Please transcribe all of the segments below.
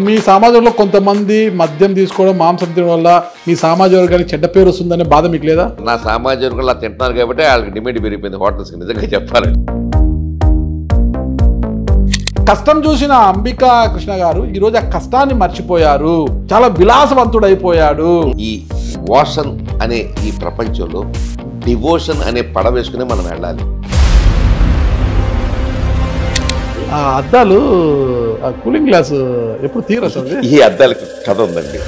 మీ సమాజంలో కొంతమంది మద్యం తీసుకోవడం మాంసం తినడం వల్ల మీ సమాజ వర్గానికి చెడ్డ పేరు వస్తుందనే బాధ మీకు లేదా? నా సమాజ వర్గంలో అలా తింటున్నారు కాబట్టి వాళ్ళకి డిమాండ్ పెరిగిపోయింది హోటల్స్కి, నిజంగా చెప్పాలండి. కష్టం చూసిన అంబికా కృష్ణ గారు ఈరోజు ఆ కష్టాన్ని మర్చిపోయారు, చాలా విలాసవంతుడైపోయాడు. ఈ వాషన్ అనే ఈ ప్రపంచంలో డివోషన్ అనే పడ వేసుకుని మనం వెళ్ళాలి. ఆ అద్దాలు, ఆ కూలింగ్ గ్లాస్ ఎప్పుడు తీరు అసలు? ఈ అద్దాలకి కథ ఉందండి.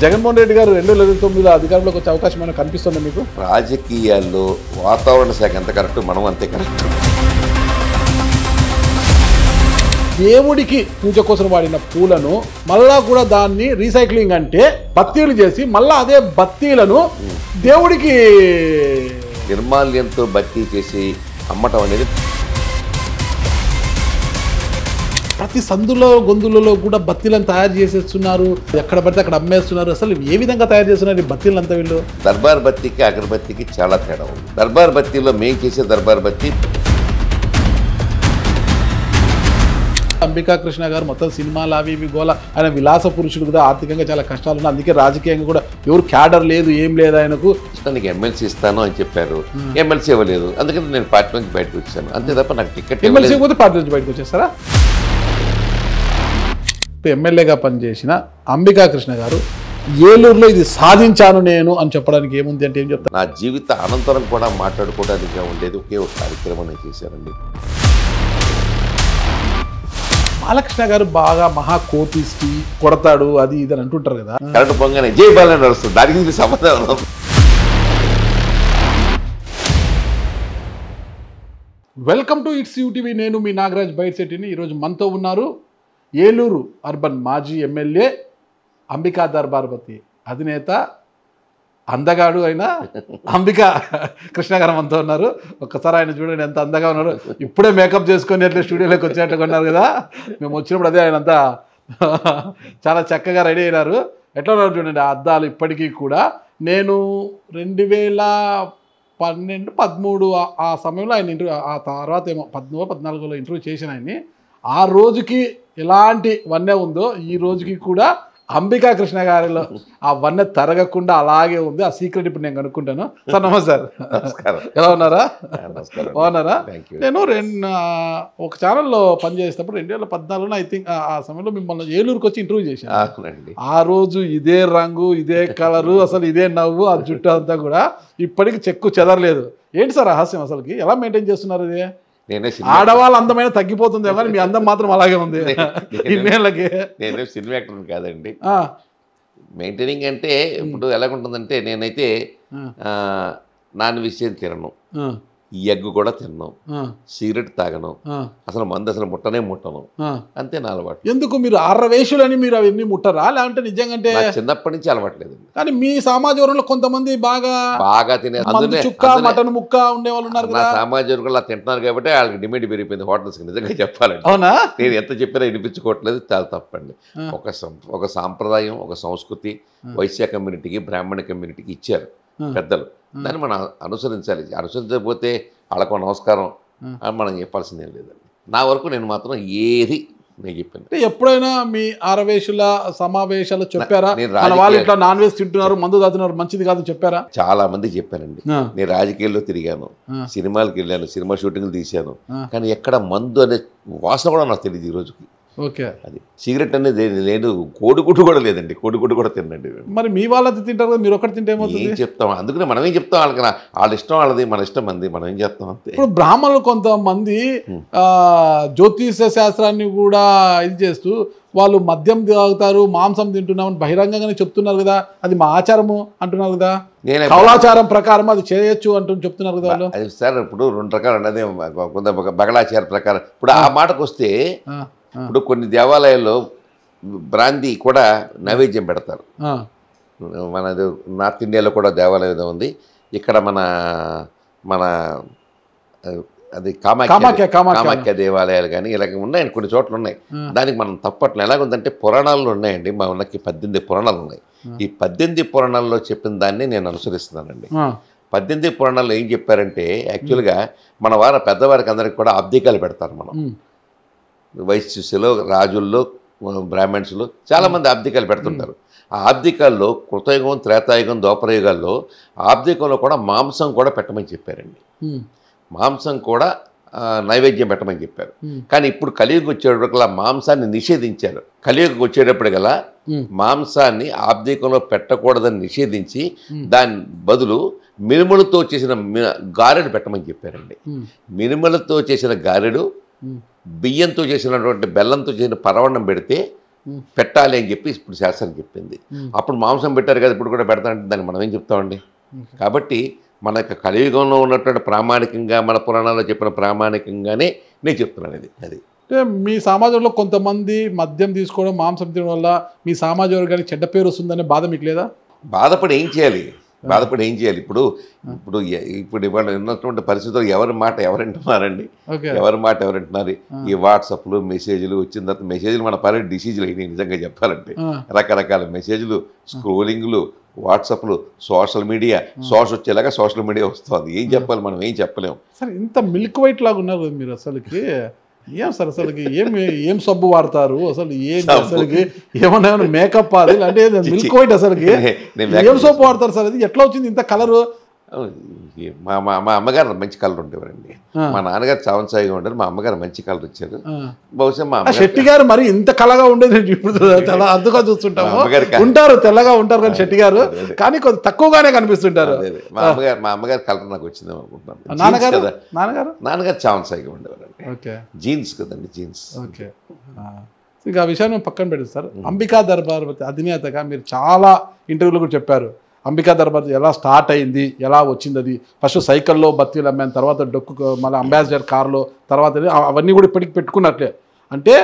జగన్మోహన్ రెడ్డి గారు 2029లో అధికారంలోకి వచ్చే అవకాశం ఏమైనా కనిపిస్తుందా మీకు? రాజకీయాల్లో వాతావరణ శాఖ ఎంత కరెక్ట్, మనం అంతే కరెక్ట్. దేవుడికి పూజ కోసం వాడిన పూలను మళ్ళా కూడా దాన్ని రీసైక్లింగ్ అంటే బత్తీలు చేసి మళ్ళా అదే బత్తీలను దేవుడికి నిర్మాల్యంతో భర్తీ చేసి అమ్మటం అనేది ప్రతి సందులో గొంతులలో కూడా బత్తీలను తయారు చేసేస్తున్నారు, ఎక్కడ పడితే అక్కడ అమ్మేస్తున్నారు. అసలు ఏ విధంగా తయారు చేస్తున్నారు ఈ బత్తీలు అంతా వీళ్ళు? దర్బార్ బత్తీకి అగరబత్తీకి చాలా తేడా ఉంది. దర్బార్ బత్తీలో మేము చేసే దర్బార్ బత్తీ అంబికా కృష్ణ గారు మొత్తం సినిమాలు అవి ఇవి గోల, ఆయన విలాస పురుషుడు కదా, ఆర్థికంగా చాలా కష్టాలు ఉన్నాయి, అందుకే రాజకీయంగా కూడా ఎవరు క్యాడర్ లేదు, ఏం లేదు ఆయనకు. నీకు ఎమ్మెల్సీ ఇస్తాను అని చెప్పారు, ఎమ్మెల్సీ ఇవ్వలేదు, అందుకని నేను పార్టీ నుంచి బయటకు వచ్చాను, అంతే తప్ప నాకు టికెట్ ఎమ్మెల్సీ పోతే పార్టీ నుంచి బయటకు వచ్చేస్తారా? ఎమ్మెల్యేగా పనిచేసిన అంబికా కృష్ణ గారు ఏలూరులో ఇది సాధించాను నేను అని చెప్పడానికి ఏముంది అంటే ఏం చెప్తాను? నా జీవిత అనంతరం కూడా మాట్లాడుకోవడానికి ఉండేది ఒకే ఒక కార్యక్రమం నేను చేశానండి. బాలకృష్ణ గారు బాగా మహా కోపిస్టి, కొడతాడు, అది ఇది అని అంటుంటారు కదా. కరెంట్ పొంగానే జై బాలని నడుస్తుంది, దానికి సమాధానం. Welcome to it's UTV. నేను మీ నాగరాజ్ బైట్శెట్టిని. ఈరోజు మనతో ఉన్నారు ఏలూరు అర్బన్ మాజీ ఎమ్మెల్యే అంబికా దర్బార్బతి అధినేత, అందగాడు అయిన అంబికా కృష్ణ గారు మనతో ఉన్నారు. ఒక్కసారి ఆయన చూడండి ఎంత అందంగా ఉన్నారు. ఇప్పుడే మేకప్ చేసుకొని అట్లా స్టూడియోలోకి వచ్చేట్టుగా ఉన్నారు కదా. మేము వచ్చినప్పుడు అదే ఆయన అంతా చాలా చక్కగా రెడీ అయినారు. ఎట్లా ఉన్నారు చూడండి ఆ అద్దాలు ఇప్పటికీ కూడా. నేను 2012, 13 ఆ సమయంలో ఆయన ఇంటర్వ్యూ, ఆ తర్వాత ఏమో 13, 14లో ఇంటర్వ్యూ చేసిన ఆయన్ని. ఆ రోజుకి ఎలాంటి వన్నె ఉందో ఈ రోజుకి కూడా అంబికా కృష్ణ గారిలో ఆ వన్నె తరగకుండా అలాగే ఉంది. ఆ సీక్రెట్ ఇప్పుడు నేను కనుక్కుంటాను. సార్ నమస్కారం, ఎలా ఉన్నారా? బాగున్నారా? నేను ఒక ఛానల్లో పనిచేసేటప్పుడు 2014లో ఐ థింక్ ఆ సమయంలో మిమ్మల్ని ఏలూరుకి వచ్చి ఇంటర్వ్యూ చేశాను. ఆ రోజు ఇదే రంగు, ఇదే కలరు, అసలు ఇదే నవ్వు, ఆ జుట్టు అంతా కూడా ఇప్పటికి చెక్కు చెదరలేదు. ఏంటి సార్ రహస్యం అసలుకి? ఎలా మెయింటైన్ చేస్తున్నారు ఇది? ఆడవాళ్ళు అందమైన తగ్గిపోతుంది కానీ మీ అందం మాత్రం అలాగే ఉంది ఇన్నేళ్ళకి. నేను సినిమా యాక్టర్ కాదండి. మెయింటైనింగ్ అంటే ఇప్పుడు ఎలాగుంటుందంటే, నేనైతే నాన్ వెజ్ తినను, ఎగ్ కూడా తిన్నాను, సిగరెట్ తాగను, అసలు మందు అసలు ముట్టను, అంతే నా అలవాటు. ఎందుకు మీరు ఆర్రవేషులని మీరు అవన్నీ ముట్టరా, లేదంటే నిజంగా చిన్నప్పటి నుంచి అలవాట్లేదు. కానీ మీ సమాజ వర్గంలో కొంతమంది బాగా తినే చుక్క మటన్ ముక్క ఉండే వాళ్ళు ఉన్నారు కదా. సమాజ వర్గంలో తింటున్నారు కాబట్టి వాళ్ళకి డిమాండ్ పెరిగిపోయింది హోటల్స్కి, నిజంగా చెప్పాలండి. అవునా? నేను ఎంత చెప్పినా వినిపించుకోవట్లేదు, చాలా తప్పండి. ఒక సాంప్రదాయం, ఒక సంస్కృతి వైశ్య కమ్యూనిటీకి, బ్రాహ్మణ కమ్యూనిటీకి ఇచ్చారు పెద్దలు, దాన్ని మనం అనుసరించాలి. అనుసరించకపోతే వాళ్ళకు నమస్కారం అని మనం చెప్పాల్సిందేం లేదండి. నా వరకు నేను మాత్రం ఏది నేను చెప్పాను. ఎప్పుడైనా మీ ఆరవేశుల సమావేశాలు చెప్పారా, వాళ్ళు ఇట్లా నాన్ వెజ్ తింటున్నారు, మందు తాగుతున్నారు, మంచిది కాదని చెప్పారా? చాలా మంది చెప్పానండి. నేను రాజకీయాల్లో తిరిగాను, సినిమాలకు వెళ్ళాను, సినిమా షూటింగ్లు తీశాను, కానీ ఎక్కడ మందు అనే వాసన కూడా నాకు తెలియదు ఈ రోజుకి. ఓకే, అది సిగరెట్ అనేది లేదు, కోడిగుడ్డు కూడా లేదండి, కోడిగుడ్డు కూడా తినండి. మరి మీ వాళ్ళది తింటారు కదా, మీరు ఒకటి తింటే ఏం చెప్తాం? అందుకనే మనం ఏం చెప్తాం వాళ్ళకి, వాళ్ళ ఇష్టం వాళ్ళది, మన ఇష్టం మంది, మనం ఏం చేస్తాం అంతే. ఇప్పుడు బ్రాహ్మణులు కొంతమంది జ్యోతిష శాస్త్రాన్ని కూడా ఇది చేస్తూ వాళ్ళు మద్యం తాగుతారు, మాంసం తింటున్నామని బహిరంగంగానే చెప్తున్నారు కదా. అది మా ఆచారము అంటున్నారు కదా, కౌలాచారం ప్రకారం అది చేయొచ్చు అంటూ చెప్తున్నారు కదా వాళ్ళు. అది సార్ ఇప్పుడు 2 రకాలు అన్నది, కొంత బగళాచార ప్రకారం. ఇప్పుడు ఆ మాటకు వస్తే, ఇప్పుడు కొన్ని దేవాలయాల్లో బ్రాందీ కూడా నైవేద్యం పెడతారు. మన నార్త్ ఇండియాలో కూడా దేవాలయం ఉంది. ఇక్కడ మన అది కామాఖ్య దేవాలయాలు కానీ ఇలాగ ఉన్నాయండి, కొన్ని చోట్ల ఉన్నాయి. దానికి మనం తప్పట్లు ఎలాగుందంటే, పురాణాల్లో ఉన్నాయండి, మా ఉన్నకి 18 పురాణాలు ఉన్నాయి. ఈ 18 పురాణాల్లో చెప్పిన దాన్ని నేను అనుసరిస్తున్నానండి. 18 పురాణాల్లో ఏం చెప్పారంటే, యాక్చువల్గా మన వారి పెద్దవారికి అందరికి కూడా అబ్దికాలు పెడతారు. మనం వైశ్యులో, రాజుల్లో, బ్రాహ్మణ్స్లో చాలామంది ఆబ్దికాలు పెడుతుంటారు. ఆ ఆబ్దికాల్లో కృతయుగం, త్రేతాయుగం, ద్వాపరయుగాల్లో ఆబ్దికంలో కూడా మాంసం కూడా పెట్టమని చెప్పారండి. మాంసం కూడా నైవేద్యం పెట్టమని చెప్పారు. కానీ ఇప్పుడు కలియుగం వచ్చేటప్పటికల్లా మాంసాన్ని నిషేధించారు. కలియుగం వచ్చేటప్పటికల్లా మాంసాన్ని ఆబ్దికంలో పెట్టకూడదని నిషేధించి దాని బదులు మినుములతో చేసిన గారెడు పెట్టమని చెప్పారండి. మినుములతో చేసిన గారెడు, బియ్యంతో చేసినటువంటి బెల్లంతో చేసిన పరవన్నం పెడితే పెట్టాలి అని చెప్పి ఇప్పుడు శాస్త్రం చెప్పింది. అప్పుడు మాంసం పెట్టారు కదా, ఇప్పుడు కూడా పెడతానంటే దాన్ని మనం ఏం చెప్తామండి? కాబట్టి మన యొక్క కలియుగంలో ఉన్నటువంటి ప్రామాణికంగా, మన పురాణాల్లో చెప్పిన ప్రామాణికంగానే నేను చెప్తున్నాను ఇది. అది అంటే మీ సమాజంలో కొంతమంది మద్యం తీసుకోవడం, మాంసం తినడం వల్ల మీ సమాజ వర్గానికి చెడ్డ పేరు వస్తుందనే బాధ మీకు లేదా? బాధపడి ఏం చేయాలి? ఇప్పుడు ఇప్పుడు ఇవాళ ఉన్నటువంటి పరిస్థితుల్లో ఎవరి మాట ఎవరు వింటున్నారండి? ఎవరి మాట ఎవరు వింటున్నారు? ఈ వాట్సాప్లు, మెసేజ్లు వచ్చిన తర్వాత మెసేజ్లు మన పని డిసీజులు అయినాయి నిజంగా చెప్పాలంటే. రకరకాల మెసేజ్లు, స్క్రోలింగ్లు, వాట్సాప్లు, సోషల్ మీడియా వచ్చేలాగా సోషల్ మీడియా వస్తుంది. ఏం చెప్పాలి? మనం ఏం చెప్పలేము. సార్ ఇంత మిల్క్ వైట్ లాగా ఉన్నారు కదా మీరు, అసలుకి ఏం సార్? అసలుకి ఏం సబ్బు వాడతారు అసలు? అసలుకి ఏమన్నా మేకప్ అది అంటే మిల్క్ వైట్, అసలుకి ఏం సబ్బు వాడతారు సార్? అది ఎట్లా వచ్చింది ఇంత కలరు? మా అమ్మగారు మంచి కలర్ ఉండేవారండి. మా నాన్నగారు చావంచాయిగా ఉండేది, మా అమ్మగారు మంచి కలర్ ఇచ్చారు. బహుశా మా శెట్టి గారు మరి ఇంత కళగా ఉండేది ఇప్పుడు చాలా అద్దుగా చూస్తుంటాము. ఉంటారు తెల్లగా ఉంటారు కానీ శెట్టి గారు, కానీ కొంచెం తక్కువగానే కనిపిస్తుంటారు. మా అమ్మగారు కలర్ నాకు వచ్చింది అనుకుంటున్నాను. నాన్నగారు చావంచాయిగా ఉండేవారండి. జీన్స్ కదండి, జీన్స్. ఓకే, ఇంకా ఆ విషయాన్ని పక్కన పెట్టండి సార్. అంబికా దర్బార్ అధినేతగా మీరు చాలా ఇంటర్వ్యూలు కూడా చెప్పారు. అంబికా దర్బార్ ఎలా స్టార్ట్ అయింది, ఎలా వచ్చింది? అది ఫస్ట్ సైకిల్లో బత్తీలు అమ్మాను, తర్వాత డొక్కు, మళ్ళీ అంబాసిడర్ కార్లో, తర్వాత అవన్నీ కూడా ఇప్పటికి పెట్టుకున్నట్లే. అంటే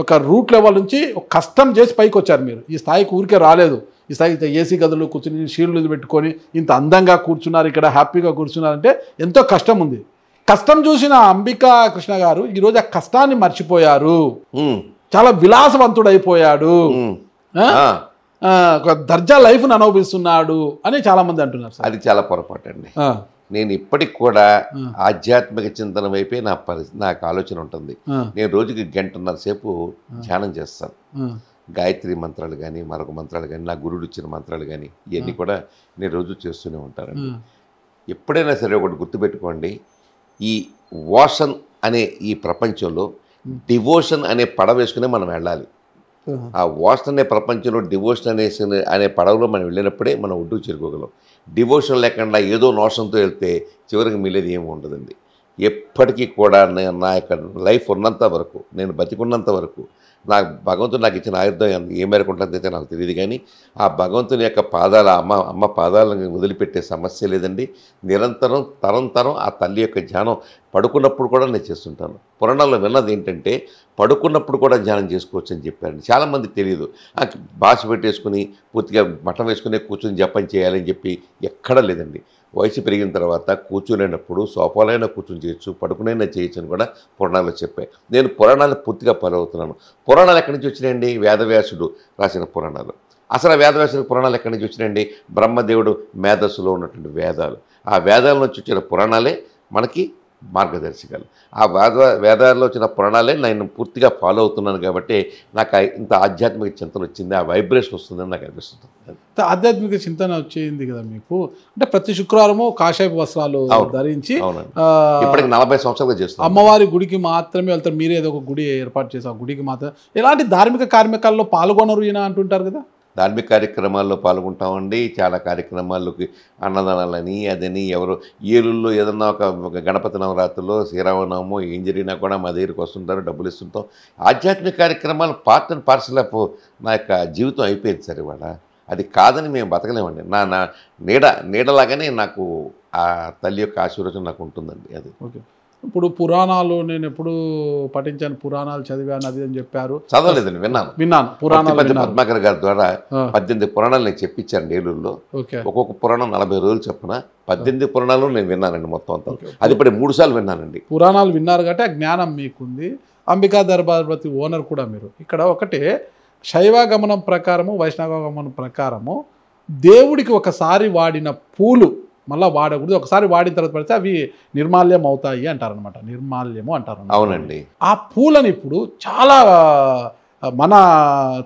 ఒక రూట్ లెవెల్ నుంచి ఒక కష్టం చేసి పైకి వచ్చారు మీరు. ఈ స్థాయికి ఊరికే రాలేదు. ఈ స్థాయికి ఏసీ గదులు కూర్చుని, షీల్డ్లు పెట్టుకొని ఇంత అందంగా కూర్చున్నారు, ఇక్కడ హ్యాపీగా కూర్చున్నారంటే ఎంతో కష్టం ఉంది. కష్టం చూసిన అంబికా కృష్ణ గారు ఈరోజు ఆ కష్టాన్ని మర్చిపోయారు, చాలా విలాసవంతుడైపోయాడు, ఒక దర్జా లైఫ్ను అనుభవిస్తున్నాడు అని చాలామంది అంటున్నారు సార్. అది చాలా పొరపాటు అండి. నేను ఇప్పటికి కూడా ఆధ్యాత్మిక చింతన వైపే నాకు ఆలోచన ఉంటుంది. నేను రోజుకి 1.5 గంటల సేపు ధ్యానం చేస్తాను. గాయత్రి మంత్రాలు కానీ, మరొక మంత్రాలు కానీ, నా గురుడు ఇచ్చిన మంత్రాలు కానీ, ఇవన్నీ కూడా నేను రోజు చేస్తూనే ఉంటానండి. ఎప్పుడైనా సరే ఒకటి గుర్తుపెట్టుకోండి, ఈ ఓషన్ అనే ఈ ప్రపంచంలో డివోషన్ అనే పడవ వేసుకునే మనం వెళ్ళాలి. ఆ ఓషన్ అనే ప్రపంచంలో డివోషన్ అనే పడవలో మనం వెళ్ళినప్పుడే మనం ఒడ్డుకు చేరుకోగలం. డివోషన్ లేకుండా ఏదో నోషన్తో వెళ్తే చివరికి మిగిలేది ఏమి ఉండదండి. ఎప్పటికీ కూడా నా యొక్క లైఫ్ ఉన్నంత వరకు, నేను బతికున్నంత వరకు, భగవంతుడు నాకు ఇచ్చిన ఆయుర్దాయం ఏ మేరకు ఉంటుందైతే నాకు తెలియదు, కానీ ఆ భగవంతుని యొక్క పాదాల అమ్మ పాదాలను వదిలిపెట్టే సమస్య లేదండి. నిరంతరం తరం ఆ తల్లి యొక్క ధ్యానం పడుకున్నప్పుడు కూడా నేను చేస్తుంటాను. పురాణాల్లో విన్నది ఏంటంటే పడుకున్నప్పుడు కూడా ధ్యానం చేసుకోవచ్చు అని చెప్పారండి. చాలామందికి తెలియదు. భాష పెట్టేసుకుని పూర్తిగా మఠం వేసుకుని కూర్చొని జపం చేయాలని చెప్పి ఎక్కడా లేదండి. వయసు పెరిగిన తర్వాత కూర్చునేటప్పుడు సోఫాలైనా కూర్చొని చేయొచ్చు, పడుకునైనా చేయొచ్చు అని కూడా పురాణాలు చెప్పాయి. నేను పురాణాలు పూర్తిగా ఫాలో అవుతున్నాను. పురాణాలు ఎక్కడి నుంచి వచ్చినాయండి? వేదవ్యాసుడు రాసిన పురాణాలు. అసలు వేదవ్యాసుడు పురాణాలు ఎక్కడి నుంచి వచ్చినాయండి? బ్రహ్మదేవుడు మేధస్సులో ఉన్నటువంటి వేదాలు, ఆ వేదాల నుంచి వచ్చిన పురాణాలే మనకి మార్గదర్శకాలు. ఆ వేదాల్లో వచ్చిన పురాణాలే నేను పూర్తిగా ఫాలో అవుతున్నాను కాబట్టి నాకు ఇంత ఆధ్యాత్మిక చింతన వచ్చింది, ఆ వైబ్రేషన్ వస్తుందని నాకు అనిపిస్తుంది. ఆధ్యాత్మిక చింతన వచ్చింది కదా మీకు, అంటే ప్రతి శుక్రవారము కాషాయపు వస్త్రాలు ధరించి ఇప్పటికి 40 సంవత్సరాలుగా చేస్తాను. అమ్మవారి గుడికి మాత్రమే వెళ్తారు. మీరే ఏదో ఒక గుడి ఏర్పాటు చేసి ఆ గుడికి మాత్రం ఎలాంటి ధార్మిక కార్యక్రమాల్లో పాల్గొనరు ఈయన అంటుంటారు కదా? ధార్మిక కార్యక్రమాల్లో పాల్గొంటామండి. చాలా కార్యక్రమాల్లోకి అన్నదానాలని అదని, ఎవరు ఏలుల్లో ఏదన్నా ఒక గణపతి నవరాత్రుల్లో, శ్రీరామనవమో ఏం జరిగినా కూడా మా దగ్గరికి వస్తుంటారు, డబ్బులు ఇస్తుంటాం. ఆధ్యాత్మిక కార్యక్రమాలు పార్ట్ అండ్ పార్సల్ ఆఫ్ నా యొక్క జీవితం అయిపోయింది సార్. ఇవాళ అది కాదని మేము బతకలేమండి. నా నీడలాగానే నాకు ఆ తల్లి యొక్క ఆశీర్వాదం నాకు ఉంటుందండి. అది ఓకే. ఇప్పుడు పురాణాలు నేను ఎప్పుడు పఠించాను, పురాణాలు చదివాను అది అని చెప్పారు. చదవలేదండి, విన్నాను. పురాణాలు పద్మాకర్ గారి ద్వారా 18 పురాణాలు నేను చెప్పించాను ఏలూరులో. ఒక్కొక్క పురాణం 40 రోజులు చెప్పిన 18 పురాణాలు నేను విన్నానండి మొత్తం అంతా. అది ఇప్పుడు 3 సార్లు విన్నానండి. పురాణాలు విన్నారు కాబట్టి ఆ జ్ఞానం మీకుంది. అంబికా దర్బార్ ప్రతి ఓనర్ కూడా మీరు. ఇక్కడ ఒకటే శైవగమనం ప్రకారము, వైష్ణవ గమనం ప్రకారము దేవుడికి ఒకసారి వాడిన పూలు మళ్ళీ వాడకూడదు, ఒకసారి వాడిన తర్వాత పడితే అవి నిర్మాల్యం అవుతాయి అంటారనమాట, నిర్మాల్యము అంటారు. అవునండి. ఆ పూలను ఇప్పుడు చాలా మన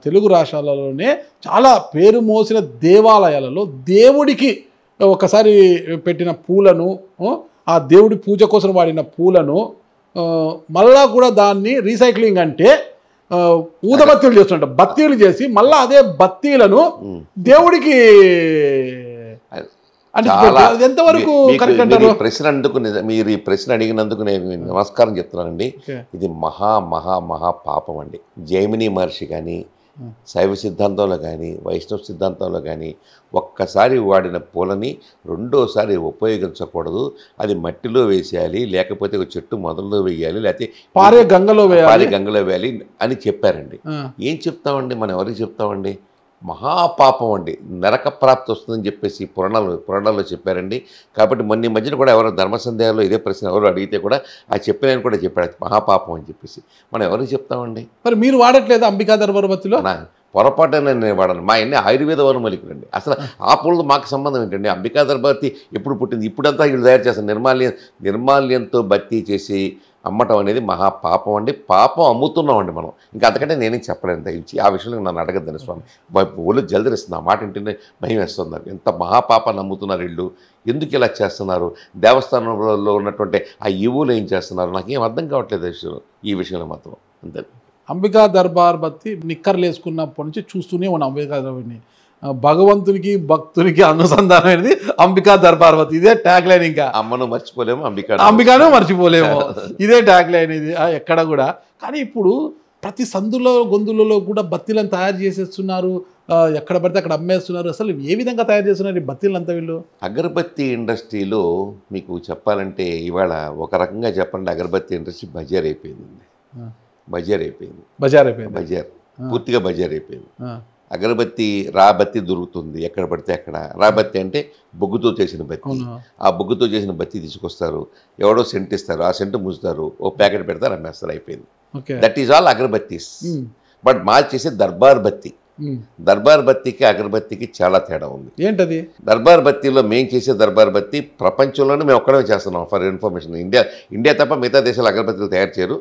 తెలుగు రాష్ట్రాలలోనే చాలా పేరు మోసిన దేవాలయాలలో దేవుడికి ఒకసారి పెట్టిన పూలను, ఆ దేవుడి పూజ కోసం వాడిన పూలను మళ్ళా కూడా దాన్ని రీసైక్లింగ్ అంటే ఊదబత్తీలు చేస్తుంటారు, బత్తీలు చేసి మళ్ళీ అదే బత్తీలను దేవుడికి ఎంతవరకు కరెక్ట్ అంటారు? ప్రశ్న అందుకు మీరు ఈ ప్రశ్న అడిగినందుకు నేను నమస్కారం చెప్తున్నానండి. ఇది మహా మహా మహా పాపం అండి. జైమిని మహర్షి కానీ, శైవ సిద్ధాంతంలో కానీ, వైష్ణవ సిద్ధాంతంలో కానీ ఒక్కసారి వాడిన పూలని రెండోసారి ఉపయోగించకూడదు. అది మట్టిలో వేసేయాలి, లేకపోతే ఒక చెట్టు మొదల్లో వేయాలి, లేకపోతే పారే గంగలో వేయాలి అని చెప్పారండి. ఏం చెప్తామండి మనం, ఎవరికి చెప్తామండి? మహాపాపం అండి, నరక ప్రాప్తి వస్తుందని చెప్పేసి పురాణాల్లో చెప్పారండి. కాబట్టి మొన్న మధ్యన కూడా ఎవరో ధర్మ సందేహాల్లో ఇదే ప్రశ్న ఎవరు అడిగితే కూడా ఆ చెప్పిన కూడా చెప్పాడు మహాపాపం అని చెప్పేసి. మనం ఎవరికి చెప్తామండి? మరి మీరు వాడట్లేదు అంబికా దర్బార్బత్తిలో? పొరపాటున నేను వాడను. మా అన్నీ ఆయుర్వేద వనమూలికలండి. అసలు ఆ పూలతో మాకు సంబంధం ఏంటండి? అంబికా దర్బార్బత్తి ఎప్పుడు పుట్టింది? ఇప్పుడంతా వీళ్ళు తయారు చేస్తారు నిర్మాల్యంతో బత్తీ చేసి అమ్మటం అనేది మహాపాపం అండి. పాపం అమ్ముతున్నామండి మనం. ఇంకా అంతకంటే నేనేం చెప్పలేను. దయచి ఆ విషయంలో నన్ను అడగద్దని స్వామి. ఒళ్ళు జల్దిరిస్తుంది ఆ మాట వింటేనే భయం వేస్తున్నారు. ఎంత మహాపాపాన్ని అమ్ముతున్నారు వీళ్ళు, ఎందుకు ఇలా చేస్తున్నారు? దేవస్థానంలో ఉన్నటువంటి ఆ ఈవులు ఏం చేస్తున్నారు? నాకేం అర్థం కావట్లేదు ఈ విషయంలో మాత్రం. అంతే. అంబికా దర్బార్బత్తి నిక్కర్లు వేసుకున్నప్పటి నుంచి చూస్తూనే ఉన్నాం. అంబికా దర్బార్ని భగవంతునికి భక్తునికి అనుసంధానం అనేది అంబికా దర్బార్బత్తి. ఇదే ట్యాగ్ లైన్. ఇంకా అమ్మను మర్చిపోలేము, అంబికాను మర్చిపోలేము. ఇదే ట్యాగ్ లైన్ ఇది ఎక్కడ కూడా. కానీ ఇప్పుడు ప్రతి సందులో గొంతులలో కూడా బత్తీలను తయారు చేసేస్తున్నారు, ఎక్కడ పడితే అక్కడ అమ్మేస్తున్నారు. అసలు ఏ విధంగా తయారు చేస్తున్నారు ఈ బత్తీలంతా వీళ్ళు? అగరబత్తి ఇండస్ట్రీలో మీకు చెప్పాలంటే ఇవాళ ఒక రకంగా చెప్పండి, అగరబత్తి ఇండస్ట్రీ బజార్ అయిపోయింది. బజార్ పూర్తిగా బజార్ అయిపోయింది. అగరబత్తి రాబత్తి దొరుకుతుంది ఎక్కడ పడితే అక్కడ. రాబత్తి అంటే బొగ్గుతో చేసిన బత్తి. ఆ బొగ్గుతో చేసిన బత్తి తీసుకొస్తారు, ఎవడో సెంట్ ఇస్తారు, ఆ సెంటు ముసుతారు, ఓ ప్యాకెట్ పెడతారు, అమ్మేస్తారు, అయిపోయింది. That is all అగరబత్తీస్. బట్ మాది చేసే దర్బార్ బత్తి. దర్బార్ బత్తికి అగరబత్తికి చాలా తేడా ఉంది. ఏంటది? దర్బార్ బత్తిలో మేము చేసే దర్బార్ బత్తి ప్రపంచంలోనే మేము ఒక్కడే చేస్తున్నాం. ఫర్ ఇన్ఫర్మేషన్, ఇండియా తప్ప మిగతా దేశాలు అగరబత్తులు తయారు చేయరు.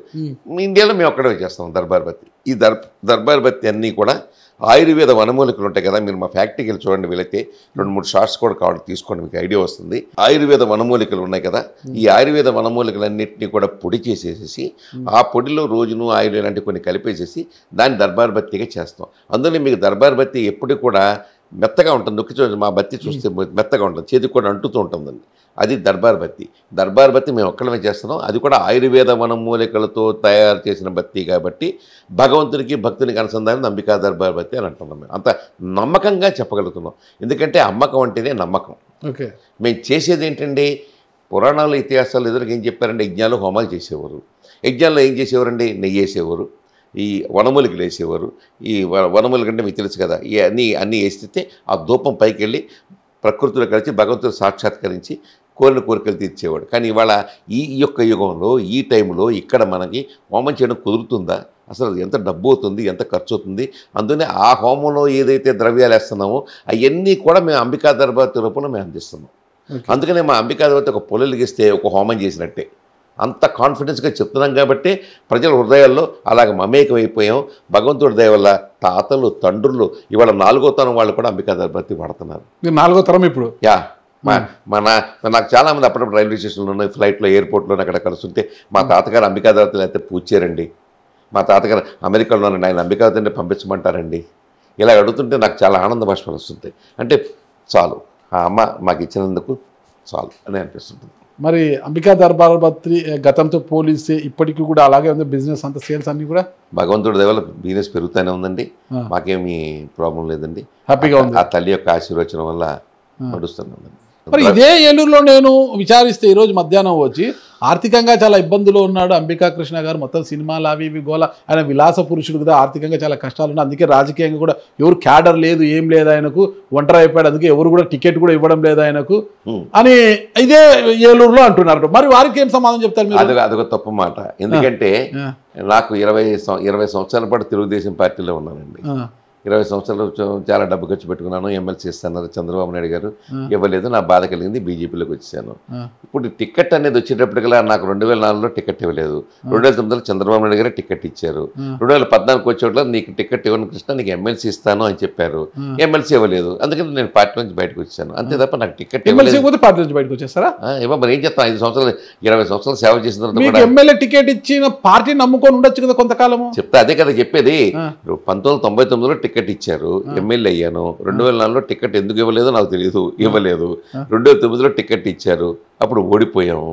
ఇండియాలో మేము ఒక్కడే చేస్తాం దర్బార్ బత్తి. ఈ దర్బార్ బత్తి అన్నీ కూడా ఆయుర్వేద వనమూలికలు ఉంటాయి కదా. మీరు మా ఫ్యాక్టరీకి వెళ్ళి చూడండి, వెళితే 2-3 షార్ట్స్ కూడా కావాలి, తీసుకోండి, మీకు ఐడియా వస్తుంది. ఆయుర్వేద వనమూలికలు ఉన్నాయి కదా, ఈ ఆయుర్వేద వనమూలికలన్నింటినీ కూడా పొడి చేసేసి ఆ పొడిలో రోజును ఆయుర్వేద లాంటి కొన్ని కలిపేసేసి దాన్ని దర్బార్ బత్తిగా చేస్తాం. అందులో మీకు దర్బార్ బత్తి ఎప్పుడు కూడా మెత్తగా ఉంటుంది. నొక్కి చూడండి, మా బత్తి చూస్తే మెత్తగా ఉంటుంది, చేతికి కూడా అంటుతూ ఉంటుందండి. అది దర్బార్ బత్తి. దర్బార్ బత్తి మేము ఒక్కడమే చేస్తున్నాం. అది కూడా ఆయుర్వేద వనమూలికలతో తయారు చేసిన బత్తి కాబట్టి భగవంతునికి భక్తునికి అనుసంధానం అంబికా దర్బార్ బత్తి అని అంటున్నాం. మేము అంత నమ్మకంగా చెప్పగలుగుతున్నాం. ఎందుకంటే అమ్మకం అంటేనే నమ్మకం. మేము చేసేది ఏంటంటే, పురాణాలు ఇతిహాసాలు ఎదురుగా ఏం చెప్పారంటే, యజ్ఞాలు హోమాలు చేసేవారు. యజ్ఞాల్లో ఏం చేసేవారండి? నెయ్యి వేసేవారు, ఈ వనమూలికలు వేసేవారు. ఈ వనమూలిక అంటే మీకు తెలుసు కదా, అన్నీ వేస్తే ఆ ధూపం పైకి వెళ్ళి ప్రకృతిలో కలిసి భగవంతుడు సాక్షాత్కరించి కోరిన కోరికలు తీర్చేవాడు. కానీ ఇవాళ ఈ యొక్క యుగంలో, ఈ టైంలో ఇక్కడ మనకి హోమం చేయడం కుదురుతుందా? అసలు ఎంత డబ్బు అవుతుంది, ఎంత ఖర్చు అవుతుంది? అందుకనే ఆ హోమంలో ఏదైతే ద్రవ్యాలు వేస్తున్నామో అవన్నీ కూడా మేము అంబికా దర్బార్బత్తి రూపంలో మేము అందిస్తున్నాం. అందుకనే మా అంబికా దర్బార్బత్తి ఒక పొలలిగిస్తే ఒక హోమం చేసినట్టే. అంత కాన్ఫిడెన్స్గా చెప్తున్నాం కాబట్టి ప్రజల హృదయాల్లో అలాగ మమేకం అయిపోయాం. భగవంతుడి దయ వల్ల తాతలు, తండ్రులు, ఇవాళ 4వ తరం వాళ్ళు కూడా అంబికా దర్బార్బత్తి వాడుతున్నారు. 4వ తరం ఇప్పుడు? యా. నాకు చాలామంది అప్పుడప్పుడు రైల్వే స్టేషన్లో, ఫ్లైట్లో, ఎయిర్పోర్ట్లో అక్కడ కలుస్తుంటే మా తాతగారు అంబికా దర్బార్బత్తి అయితే పూజ చేయరండి, మా తాతగారు అమెరికాలో ఉన్నారండి, ఆయన అంబికా దర్బార్బత్తి పంపించమంటారండి, ఇలా అడుగుతుంటే నాకు చాలా ఆనంద భాషలు వస్తుంటాయి. అంటే చాలు, ఆ అమ్మ మాకు ఇచ్చినందుకు చాలు అని అనిపిస్తుంటుంది. మరి అంబికా దర్బార్బత్తి గతంతో పోలిస్తే ఇప్పటికీ కూడా అలాగే ఉంది బిజినెస్, అంత సేల్స్ అన్నీ కూడా? భగవంతుడి దయ వల్ల బిజినెస్ పెరుగుతూనే ఉందండి, మాకేమీ ప్రాబ్లం లేదండి. హ్యాపీగా ఉంది. ఆ తల్లి యొక్క ఆశీర్వచనం వల్ల నడుస్తూనే ఉందండి. మరి ఇదే ఏలూరులో నేను విచారిస్తే ఈరోజు మధ్యాహ్నం వచ్చి ఆర్థికంగా చాలా ఇబ్బందులు ఉన్నాడు అంబికా కృష్ణ గారు. మొత్తం సినిమాలు అవి ఇవి గోల, ఆయన విలాస పురుషుడు కదా, ఆర్థికంగా చాలా కష్టాలు ఉన్నాయి. అందుకే రాజకీయంగా కూడా ఎవరు క్యాడర్ లేదు, ఏం లేదు ఆయనకు, ఒంటరి అయిపోయాడు. అందుకే ఎవరు కూడా టికెట్ కూడా ఇవ్వడం లేదు ఆయనకు అని ఇదే ఏలూరులో అంటున్నారు. మరి వారికి ఏం సమాధానం చెప్తారు? అదొక తప్పు మాట. ఎందుకంటే నాకు 20 సంవత్సరాల పాటు తెలుగుదేశం పార్టీలో ఉన్నానండి. 20 సంవత్సరాలు చాలా డబ్బు ఖర్చు పెట్టుకున్నాను, ఎమ్మెల్సీ ఇస్తున్నారు చంద్రబాబు నాయుడు గారు, ఇవ్వలేదు, నా బాధ కలిగింది, బీజేపీలోకి వచ్చాను. ఇప్పుడు టికెట్ అనేది వచ్చేటప్పటికల్లా నాకు 2004లో టికెట్ ఇవ్వలేదు, 2009లో చంద్రబాబు నాయుడు గారు టికెట్ ఇచ్చారు, 2014 వచ్చేట్లో నీకు టికెట్ ఇవ్వను కృష్ణ, నీకు ఎమ్మెల్సీ ఇస్తాను అని చెప్పారు, ఎమ్మెల్సీ ఇవ్వలేదు, అందుకని నేను పార్టీ నుంచి బయటకు వచ్చాను. అంతే తప్ప నాకు టికెట్ పార్టీ నుంచి బయటకు వచ్చేస్తారా? మరి ఏం చేస్తాను, 5 సంవత్సరాలు 20 సంవత్సరాలు సేవ చేసిన తర్వాత మీకు ఎమ్మెల్యే టికెట్ ఇచ్చిన పార్టీ నమ్ముకొని ఉండొచ్చు కదా కొంతకాలము. చెప్తా, అదే కదా చెప్పేది. 1999లో టికెట్ ఇచ్చారు, ఎమ్మెల్యే అయ్యాను. 2004లో టికెట్ ఎందుకు ఇవ్వలేదో నాకు తెలియదు, ఇవ్వలేదు. 2009లో టికెట్ ఇచ్చారు, అప్పుడు ఓడిపోయాము.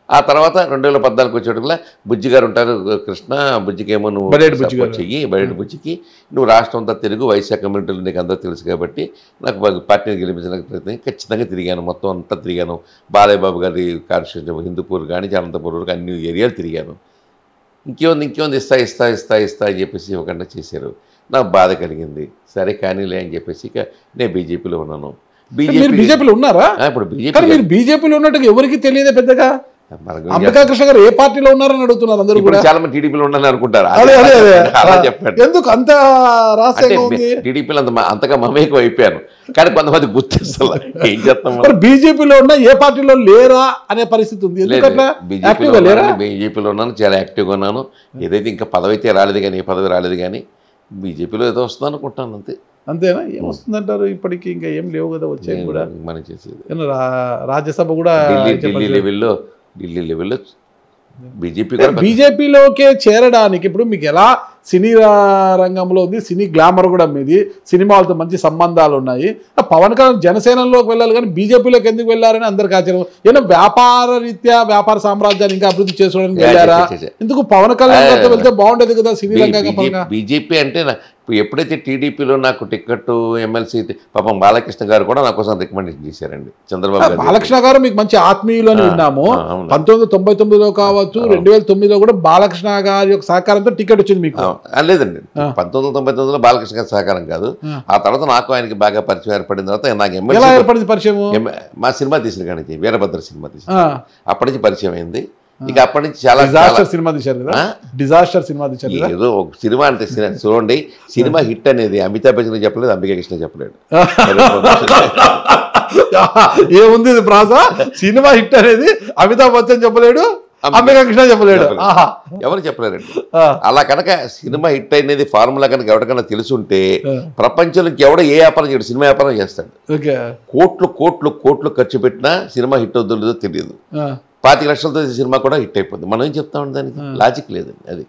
ఆ తర్వాత 2014 వచ్చేటప్పుడు బుజ్జి గారు ఉంటారు, కృష్ణ బుజ్జికేమో నువ్వు చెయ్యి, బయట బుజ్జికి నువ్వు రాష్ట్రం అంతా తిరుగు, వైశాఖ కమ్యూనిటీలు నీకు అందరూ తెలుసు కాబట్టి నాకు పార్టీని గెలిపించడానికి ప్రయత్నం ఖచ్చితంగా తిరిగాను, మొత్తం అంతా తిరిగాను. బాలయ్య బాబు గారి కాన్స్టిట్యూషన్ హిందూపూర్ కానీ అనంతపూర్ కానీ అన్ని ఏరియాలు తిరిగాను. ఇంకేముంది ఇస్తా అని చెప్పేసి ఇవ్వకుండా చేశారు, నాకు బాధ కలిగింది. సరే కానీలే అని చెప్పేసి ఇక నేను బీజేపీలో ఉన్నాను. బీజేపీలో ఉన్నారా? ఇప్పుడు బీజేపీలో ఉన్నట్టు ఎవరికి తెలియదే పెద్దగా. అంబికా కృష్ణ గారు ఏ పార్టీలో ఉన్నారని అడుగుతున్నారు అందరూ కూడా. చాలా మంది టీడీపీలో ఉన్నారని అనుకుంటారు, చెప్పండి. ఎందుకు అంత టీడీపీలో అంతగా మమేకం అయిపోయాను, కానీ కొంతమంది గుర్తిస్తారు. ఏం చేస్తాం, బీజేపీలో ఉన్నా ఏ పార్టీలో లేరా అనే పరిస్థితి ఉంది. బీజేపీలో ఉన్నాను, చాలా యాక్టివ్గా ఉన్నాను. ఏదైతే ఇంకా పదవి అయితే రాలేదు కానీ, ఏ పదవి రాలేదు కానీ బీజేపీలో ఏదో వస్తుంది అనుకుంటాను, అంతే. అంతేనా? ఏమొస్తుందంటారు? ఇప్పటికి ఇంకా ఏం లేవు కదా వచ్చాయి కూడా. మనం చేసేది రాజ్యసభ కూడా ఢిల్లీ లెవెల్లో బీజేపీలోకే చేరడానికి ఇప్పుడు మీకు ఎలా సినీ రంగంలో ఉంది, సినీ గ్లామర్ కూడా మీది, సినిమాలతో మంచి సంబంధాలు ఉన్నాయి. పవన్ కళ్యాణ్ జనసేనలోకి వెళ్ళాలి కానీ బీజేపీలోకి ఎందుకు వెళ్ళారని అందరికి ఆశ్చర్యం. ఏదో వ్యాపార రీత్యా వ్యాపార సామ్రాజ్యాన్ని ఇంకా అభివృద్ధి చేసుకోవడానికి వెళ్ళారా? ఎందుకు పవన్ కళ్యాణ్ వెళ్తే బాగుండేది కదా సినీ రంగంగా. బీజేపీ అంటే ఎప్పుడైతే టీడీపీలో నాకు టికెట్ ఎమ్మెల్సీ పాపం బాలకృష్ణ గారు కూడా నా కోసం రికమెండేషన్ చేశారండి. చంద్రబాబు గారు, బాలకృష్ణ గారు మీకు మంచి ఆత్మీయులు అని విన్నాము. 1999లో కావచ్చు, 2009లో కూడా బాలకృష్ణ గారి యొక్క సహకారంతో టికెట్ వచ్చింది మీకు. లేదండి, 1999లో బాలకృష్ణ గారి సహకారం కాదు. ఆ తర్వాత నాకు ఆయనకి బాగా పరిచయం ఏర్పడిన తర్వాత నాకు ఎమ్మెల్సీ పరిచయం మా సినిమా తీసిన కానీ వీరభద్ర సినిమా తీసిన అప్పటి నుంచి పరిచయం అయింది. ఇక అప్పటి నుంచి చాలా సినిమా తీశారు కదా, డిజాస్టర్ సినిమా తీశారు. ఏదో ఒక సినిమా అంటే చూడండి, సినిమా హిట్ అనేది అమితాబ్ బచ్చన్ చెప్పలేదు, అంబికా కృష్ణ చెప్పలేడు. ఏముంది ప్రాస? సినిమా హిట్ అనేది అమితాబ్ బచ్చన్ చెప్పలేడు, అంబికా కృష్ణ చెప్పలేడు, ఎవరు చెప్పలేరండి. అలా కనుక సినిమా హిట్ అనేది ఫార్ములా కనుక ఎవరికైనా తెలుసుంటే ప్రపంచంలో ఎవడో ఏ వ్యాపారం చేయడు, సినిమా వ్యాపారం చేస్తాడు. కోట్లు కోట్లు కోట్లు ఖర్చు పెట్టినా సినిమా హిట్ అవుతుందో తెలియదు. 25 లక్షలతో సినిమా కూడా హిట్ అయిపోతుంది. మనం ఏం చెప్తామండి, దానికి లాజిక్ లేదండి.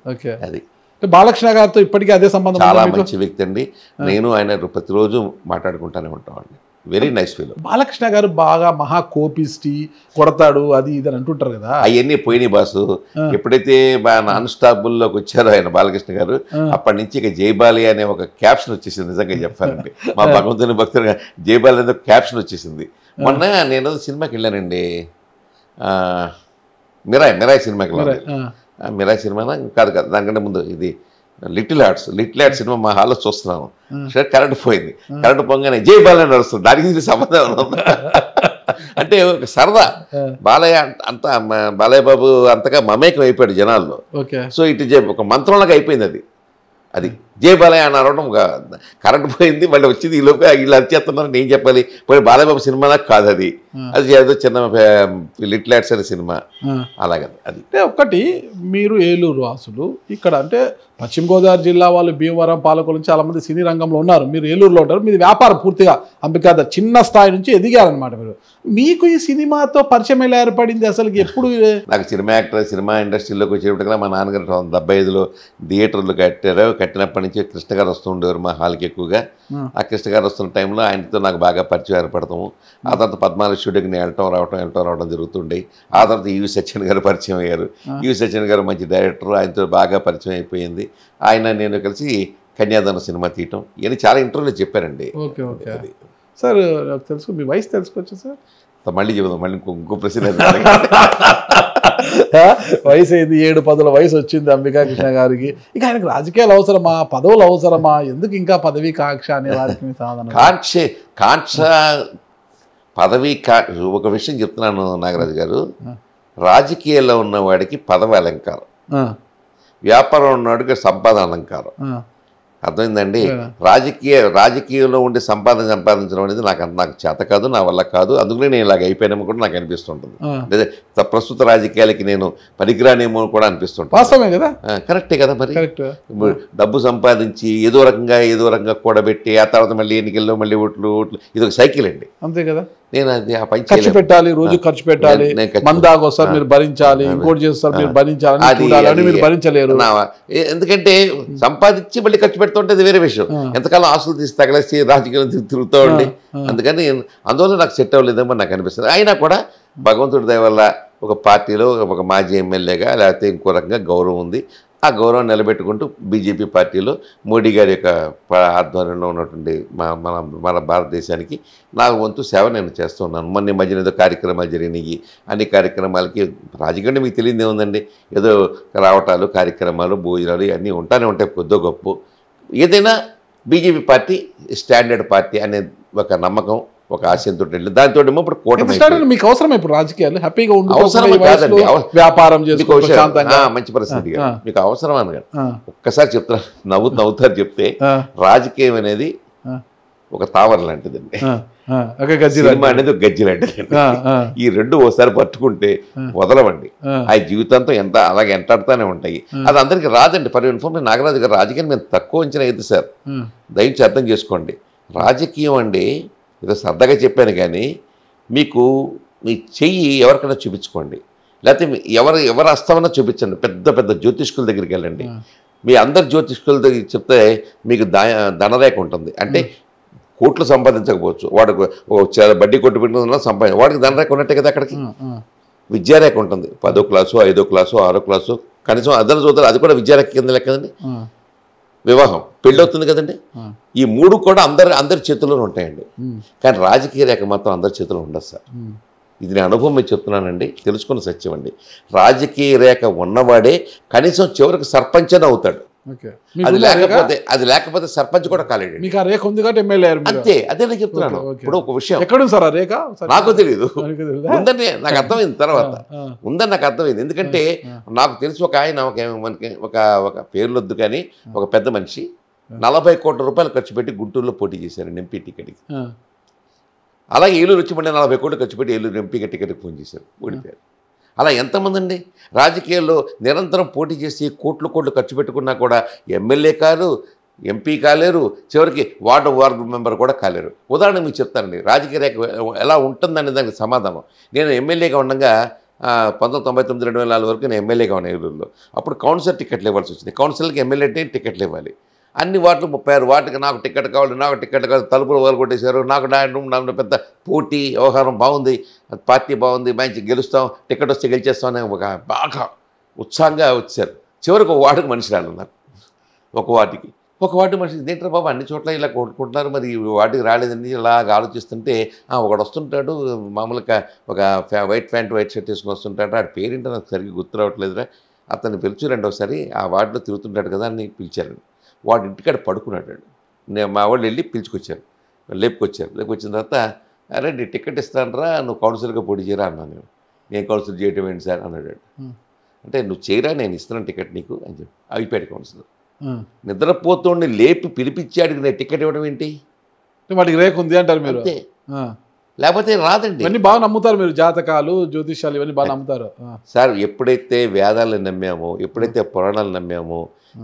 అది బాలకృష్ణ గారితో ఇప్పటికీ అదే సంబంధం. చాలా మంచి వ్యక్తి అండి, నేను ఆయన ప్రతిరోజు మాట్లాడుకుంటానే ఉంటామండి. Very nice feel. బాలకృష్ణ గారు బాగా మహా కోపిస్టి, కొడతాడు, అది ఇది అని అంటుంటారు కదా, అవన్నీ పోయినాయి బాసు. ఎప్పుడైతే నాన్ స్టాపుల్లోకి వచ్చారో ఆయన బాలకృష్ణ గారు, అప్పటి నుంచి ఇక జైబాలి అనే ఒక క్యాప్షన్ వచ్చేసింది. నిజంగా చెప్పాలంటే మా భగవంతుని భక్తులుగా జైబాలి అనే క్యాప్షన్ వచ్చేసింది. మొన్న నేను సినిమాకి వెళ్ళానండి, మిరాయ్ సినిమాకి వెళ్ళాను. మిరాయ్ సినిమా కాదు దానికంటే ముందు ఇది లిటిల్ హార్ట్స్ సినిమా మా హాల్లో చూస్తున్నాము. కరెంట్ పోయింది, కరెంట్ పోగానే జై బాలయ్య నడుస్తుంది. దానికి సంబంధం అంటే ఒక సరదా. బాలయ్య బాబు అంతగా మమేకం అయిపోయాడు జనాల్లో. సో ఇటు ఒక మంత్రంలాగా అయిపోయింది అది జై బాలయ్య అని అరవడం. కరెంట్ పోయింది, మళ్ళీ వచ్చింది, ఈ లోపే వీళ్ళు అరిచేస్తున్నారు, నేను చెప్పాలి. పోయి బాలయ్య బాబు సినిమా నాకు కాదు, అది ఏదో చిన్న లిటిల్ హార్ట్స్ అనే సినిమా. అలాగే అది ఒకటి. మీరు ఏలూరు వాసులు, ఇక్కడ అంటే పశ్చిమ గోదావరి జిల్లా వాళ్ళు భీమవరం, పాలకొల్లు చాలామంది సినీ రంగంలో ఉన్నారు. మీరు ఏలూరులో ఉంటారు, మీది వ్యాపారం పూర్తిగా అంబికా చిన్న స్థాయి నుంచి ఎదిగారనమాట. మీకు ఈ సినిమాతో పరిచయం ఎలా ఏర్పడింది అసలు? ఎప్పుడు నాకు సినిమా ఇండస్ట్రీలోకి వచ్చేటప్పటికల్లా మా నాన్నగారు 75లో థియేటర్లు కట్టినప్పటి నుంచి కృష్ణ గారు వస్తూ ఉండేవారు మా హాల్కి ఎక్కువగా. ఆ కృష్ణ గారు వస్తున్న టైంలో ఆయనతో నాకు బాగా పరిచయం ఏర్పడతాము. ఆ తర్వాత పద్మాలయ స్టూడియోకి నేను వెళ్ళటం రావడం జరుగుతుండే. ఆ తర్వాత ఈవి సత్యన్ గారు పరిచయం అయ్యారు. ఈవి సత్యన్ గారు మంచి డైరెక్టర్, ఆయనతో బాగా పరిచయం అయిపోయింది. ఆయన నేను కలిసి కన్యాదానం సినిమా తీయటం ఇవన్నీ చాలా ఇంటర్వ్యూలో చెప్పారండి. సార్ తెలుసు, మీ వయసు తెలుసుకోవచ్చు సార్? మళ్ళీ చెబుదాం, మళ్ళీ ఇంకో ప్రశ్న. వయసు అయింది, 7-10 వయసు వచ్చింది అంబికా కృష్ణ గారికి. ఇక ఆయనకు రాజకీయాలు అవసరమా, పదవులు అవసరమా, ఎందుకు ఇంకా పదవి కాంక్ష అనే వారికి సాధన? కాంక్ష పదవి ఒక విషయం చెప్తున్నాను నాగరాజు గారు, రాజకీయాల్లో ఉన్నవాడికి పదవి అలంకారం, వ్యాపారం ఉన్నవాడికి సంపాదన అలంకారం. అర్థమైందండి. రాజకీయంలో ఉండి సంపాదించడం అనేది నాకు చేత కాదు, నా వల్ల కాదు. అందుకనే నేను ఇలాగ అయిపోయానేమో కూడా నాకు అనిపిస్తుంటుంది. లేదా ప్రస్తుత రాజకీయాలకి నేను పనికిరానేమో కూడా అనిపిస్తుంటుంది. వాస్తవమే కదా, కరెక్టే కదా. మరి డబ్బు సంపాదించి ఏదో రకంగా కూడబెట్టి ఆ తర్వాత మళ్ళీ ఎన్నికల్లో మళ్ళీ ఓట్లు ఇది ఒక సైకిల్ అండి. అంతే కదా. నేను అది ఆ పని ఖర్చు పెట్టాలి, రోజు ఖర్చు పెట్టాలి, మందాకు వస్తారు మీరు భరించాలి, ఇంకోటి చేస్తారు మీరు భరించాలి, మీరు భరించలేరు. ఎందుకంటే సంపాదించి మళ్ళీ ఖర్చు పెడుతుంటే అది వేరే విషయం. ఎంతకాలం ఆస్తులు తీసి తగలేసి రాజకీయాలు తిరుగుతూ ఉండి, అందుకని అందువల్ల నాకు సెట్ అవ్వలేదేమో నాకు అనిపిస్తుంది. అయినా కూడా భగవంతుడి దయ వల్ల ఒక పార్టీలో ఒక మాజీ ఎమ్మెల్యేగా లేకపోతే ఇంకో రకంగా గౌరవం ఉంది. ఆ గౌరవం నిలబెట్టుకుంటూ బీజేపీ పార్టీలో మోడీ గారి యొక్క ఆధ్వర్యంలో ఉన్నటువంటి మన భారతదేశానికి నా వంతు సేవ నేను చేస్తున్నాను. మొన్న మధ్యన ఏదో కార్యక్రమాలు జరిగినాయి. అన్ని కార్యక్రమాలకి రాజకీయంగా మీకు తెలియదు ఏముందండి, ఏదో రావటాలు కార్యక్రమాలు భోజనాలు ఇవన్నీ ఉంటానే ఉంటాయి కొద్దో గొప్ప. ఏదైనా బీజేపీ పార్టీ స్టాండర్డ్ పార్టీ అనే ఒక నమ్మకం, ఒక ఆశయంతో వెళ్ళి దాంతో ఇప్పుడు కూటమి మీకు అవసరం. ఇప్పుడు రాజకీయాలు హ్యాపీగా అవసరం కాదండి, వ్యాపారం మంచి పరిస్థితి మీకు అవసరం అనగా ఒక్కసారి చెప్తారు, నవ్వుతారు చెప్తే రాజకీయం అనేది ఒక తామర లాంటిదండి, సినిమా అనేది ఒక గజ్జి లాంటిదండి. ఈ రెండు ఓసారి పట్టుకుంటే వదలవండి, ఆ జీవితంతో అలాగే ఎంటాడుతూనే ఉంటాయి. అది అందరికీ రాదండి. ఫర్ ఇన్ఫర్మేషన్ నాగరాజు గారు రాజకీయం మేము తక్కువ అంచనా అయితే సార్ దయచేసి అర్థం చేసుకోండి. రాజకీయం అండి ఏదో సరదాగా చెప్పాను కానీ మీకు మీ చెయ్యి ఎవరికైనా చూపించుకోండి, లేకపోతే ఎవరు అస్తామన్నా చూపించండి. పెద్ద జ్యోతిష్కుల దగ్గరికి వెళ్ళండి. మీ అందరు జ్యోతిష్కుల దగ్గర చెప్తే మీకు ధనరేఖ ఉంటుంది. అంటే కోట్లు సంపాదించకపోవచ్చు, వాడికి బడ్డీ కొట్టు పెట్టుకున్న వాడికి ధనరేఖ ఉన్నట్టే కదా. అక్కడికి విద్యారేఖ ఉంటుంది. 10వ క్లాసు 5వ క్లాసు 6వ క్లాసు కనీసం అదన చూద్దారు, అది కూడా విద్యారేఖ కింద లెక్కదండి. వివాహం పెళ్ళి అవుతుంది కదండి. ఈ మూడు కూడా అందరి చేతుల్లోనే ఉంటాయండి. కానీ రాజకీయ రేఖ మాత్రం అందరి చేతుల్లో ఉండదు సార్. ఇది నేను అనుభవం మీద చెప్తున్నానండి, తెలుసుకున్న సత్యం అండి. రాజకీయ రేఖ ఉన్నవాడే కనీసం చివరికి సర్పంచ్ అని అవుతాడు. అది లేకపోతే సర్పంచ్ కూడా కాలేడు. మీకు ఆ రేఖ ఉంది కాబట్టి ఎమ్మెల్యే అంతే. అదే నేను చెప్తున్నాను. ఇప్పుడు ఒక విషయం ఎక్కడ సార్ ఆ రేఖ నాకు తెలియదు, ఉందని నాకు అర్థమైంది. తర్వాత ఉందని నాకు అర్థమైంది. ఎందుకంటే నాకు తెలిసి ఒక ఆయన మనకి ఒక పేర్లొద్దు కానీ ఒక పెద్ద మనిషి 40 కోట్ల రూపాయలు ఖర్చు పెట్టి గుంటూరులో పోటీ చేశారు ఎంపీ టికెట్కి. అలాగే ఏలూరు వచ్చి మళ్ళీ 40 కోట్లు ఖర్చు పెట్టి ఏలూరు ఎంపీ టికెట్కి ఫోన్ చేశారు, ఓడిపోయారు. అలా ఎంతమంది అండి రాజకీయాల్లో నిరంతరం పోటీ చేసి కోట్లు ఖర్చు పెట్టుకున్నా కూడా ఎమ్మెల్యే కాదు, ఎంపీ కాలేరు, చివరికి వార్డు మెంబర్ కూడా కాలేరు. ఉదాహరణ మీకు చెప్తానండి రాజకీయ రేఖ ఎలా ఉంటుందనే దానికి సమాధానం. నేను ఎమ్మెల్యేగా ఉండగా 1999 2004 వరకు నేను ఎమ్మెల్యేగా ఉన్నాను ఏలూరులో. అప్పుడు కౌన్సిలర్ టికెట్లు ఇవ్వాల్సి వచ్చింది. కౌన్సిలర్కి ఎమ్మెల్యే టికెట్లు ఇవ్వాలి. అన్ని వార్డులు 36 వార్డుకి నాకు టికెట్ కావాలి, తలుపులు వదలగొట్టేశారు. నాకు పెద్ద పోటీ వ్యవహారం బాగుంది, పార్టీ బాగుంది, మంచి గెలుస్తాం, టికెట్ వస్తే గెలిచేస్తాం అని బాగా ఉత్సాహంగా వచ్చారు. చివరికి ఒక వార్డుకి మనిషి రాలన్నారు. ఒక వార్డు మనిషి ఇదేంటారు బాబు అన్ని చోట్ల ఇలా కొట్టుకుంటున్నారు, మరి వాటికి రాలేదండి. ఇలాగ ఆలోచిస్తుంటే ఒకడు వస్తుంటాడు మామూలుగా ఒక వైట్ ప్యాంట్ వైట్ షర్ట్ వేసుకుని వస్తుంటాడు. ఆడి పేరేంటో నాకు సరిగ్గా గుర్తు రావట్లేదురా. అతన్ని పిలిచారండి ఒకసారి, ఆ వార్డులో తిరుగుతుంటాడు కదా అని పిలిచారండి. వాడు ఇంటికాడ పడుకున్నాడు. మా వాళ్ళు వెళ్ళి పిలుచుకొచ్చారు, లేపుకొచ్చిన తర్వాత అరే నీ టికెట్ ఇస్తానరా, నువ్వు కౌన్సిలర్గా పోటీ చేయరా అన్నాను. నేను కౌన్సిలర్ చేయటం ఏంటి సార్ అన్నాడు. అంటే నువ్వు చేయరా, నేను ఇస్తున్నాను టికెట్ నీకు అని చెప్పి అయిపోయాడు కౌన్సిలర్. నిద్రపోతుండి లేపి పిలిపించాడు, నేను టికెట్ ఇవ్వడం ఏంటి, వాడికి రేఖ ఉంది అంటారు మీరు. అంతే, లేకపోతే రాదండి. ఇవన్నీ బాగా నమ్ముతారు మీరు, జాతకాలు జ్యోతిష్యాలు ఇవన్నీ బాగా నమ్ముతారు సార్. ఎప్పుడైతే వేదాలను నమ్మామో, ఎప్పుడైతే పురాణాలు నమ్మామో,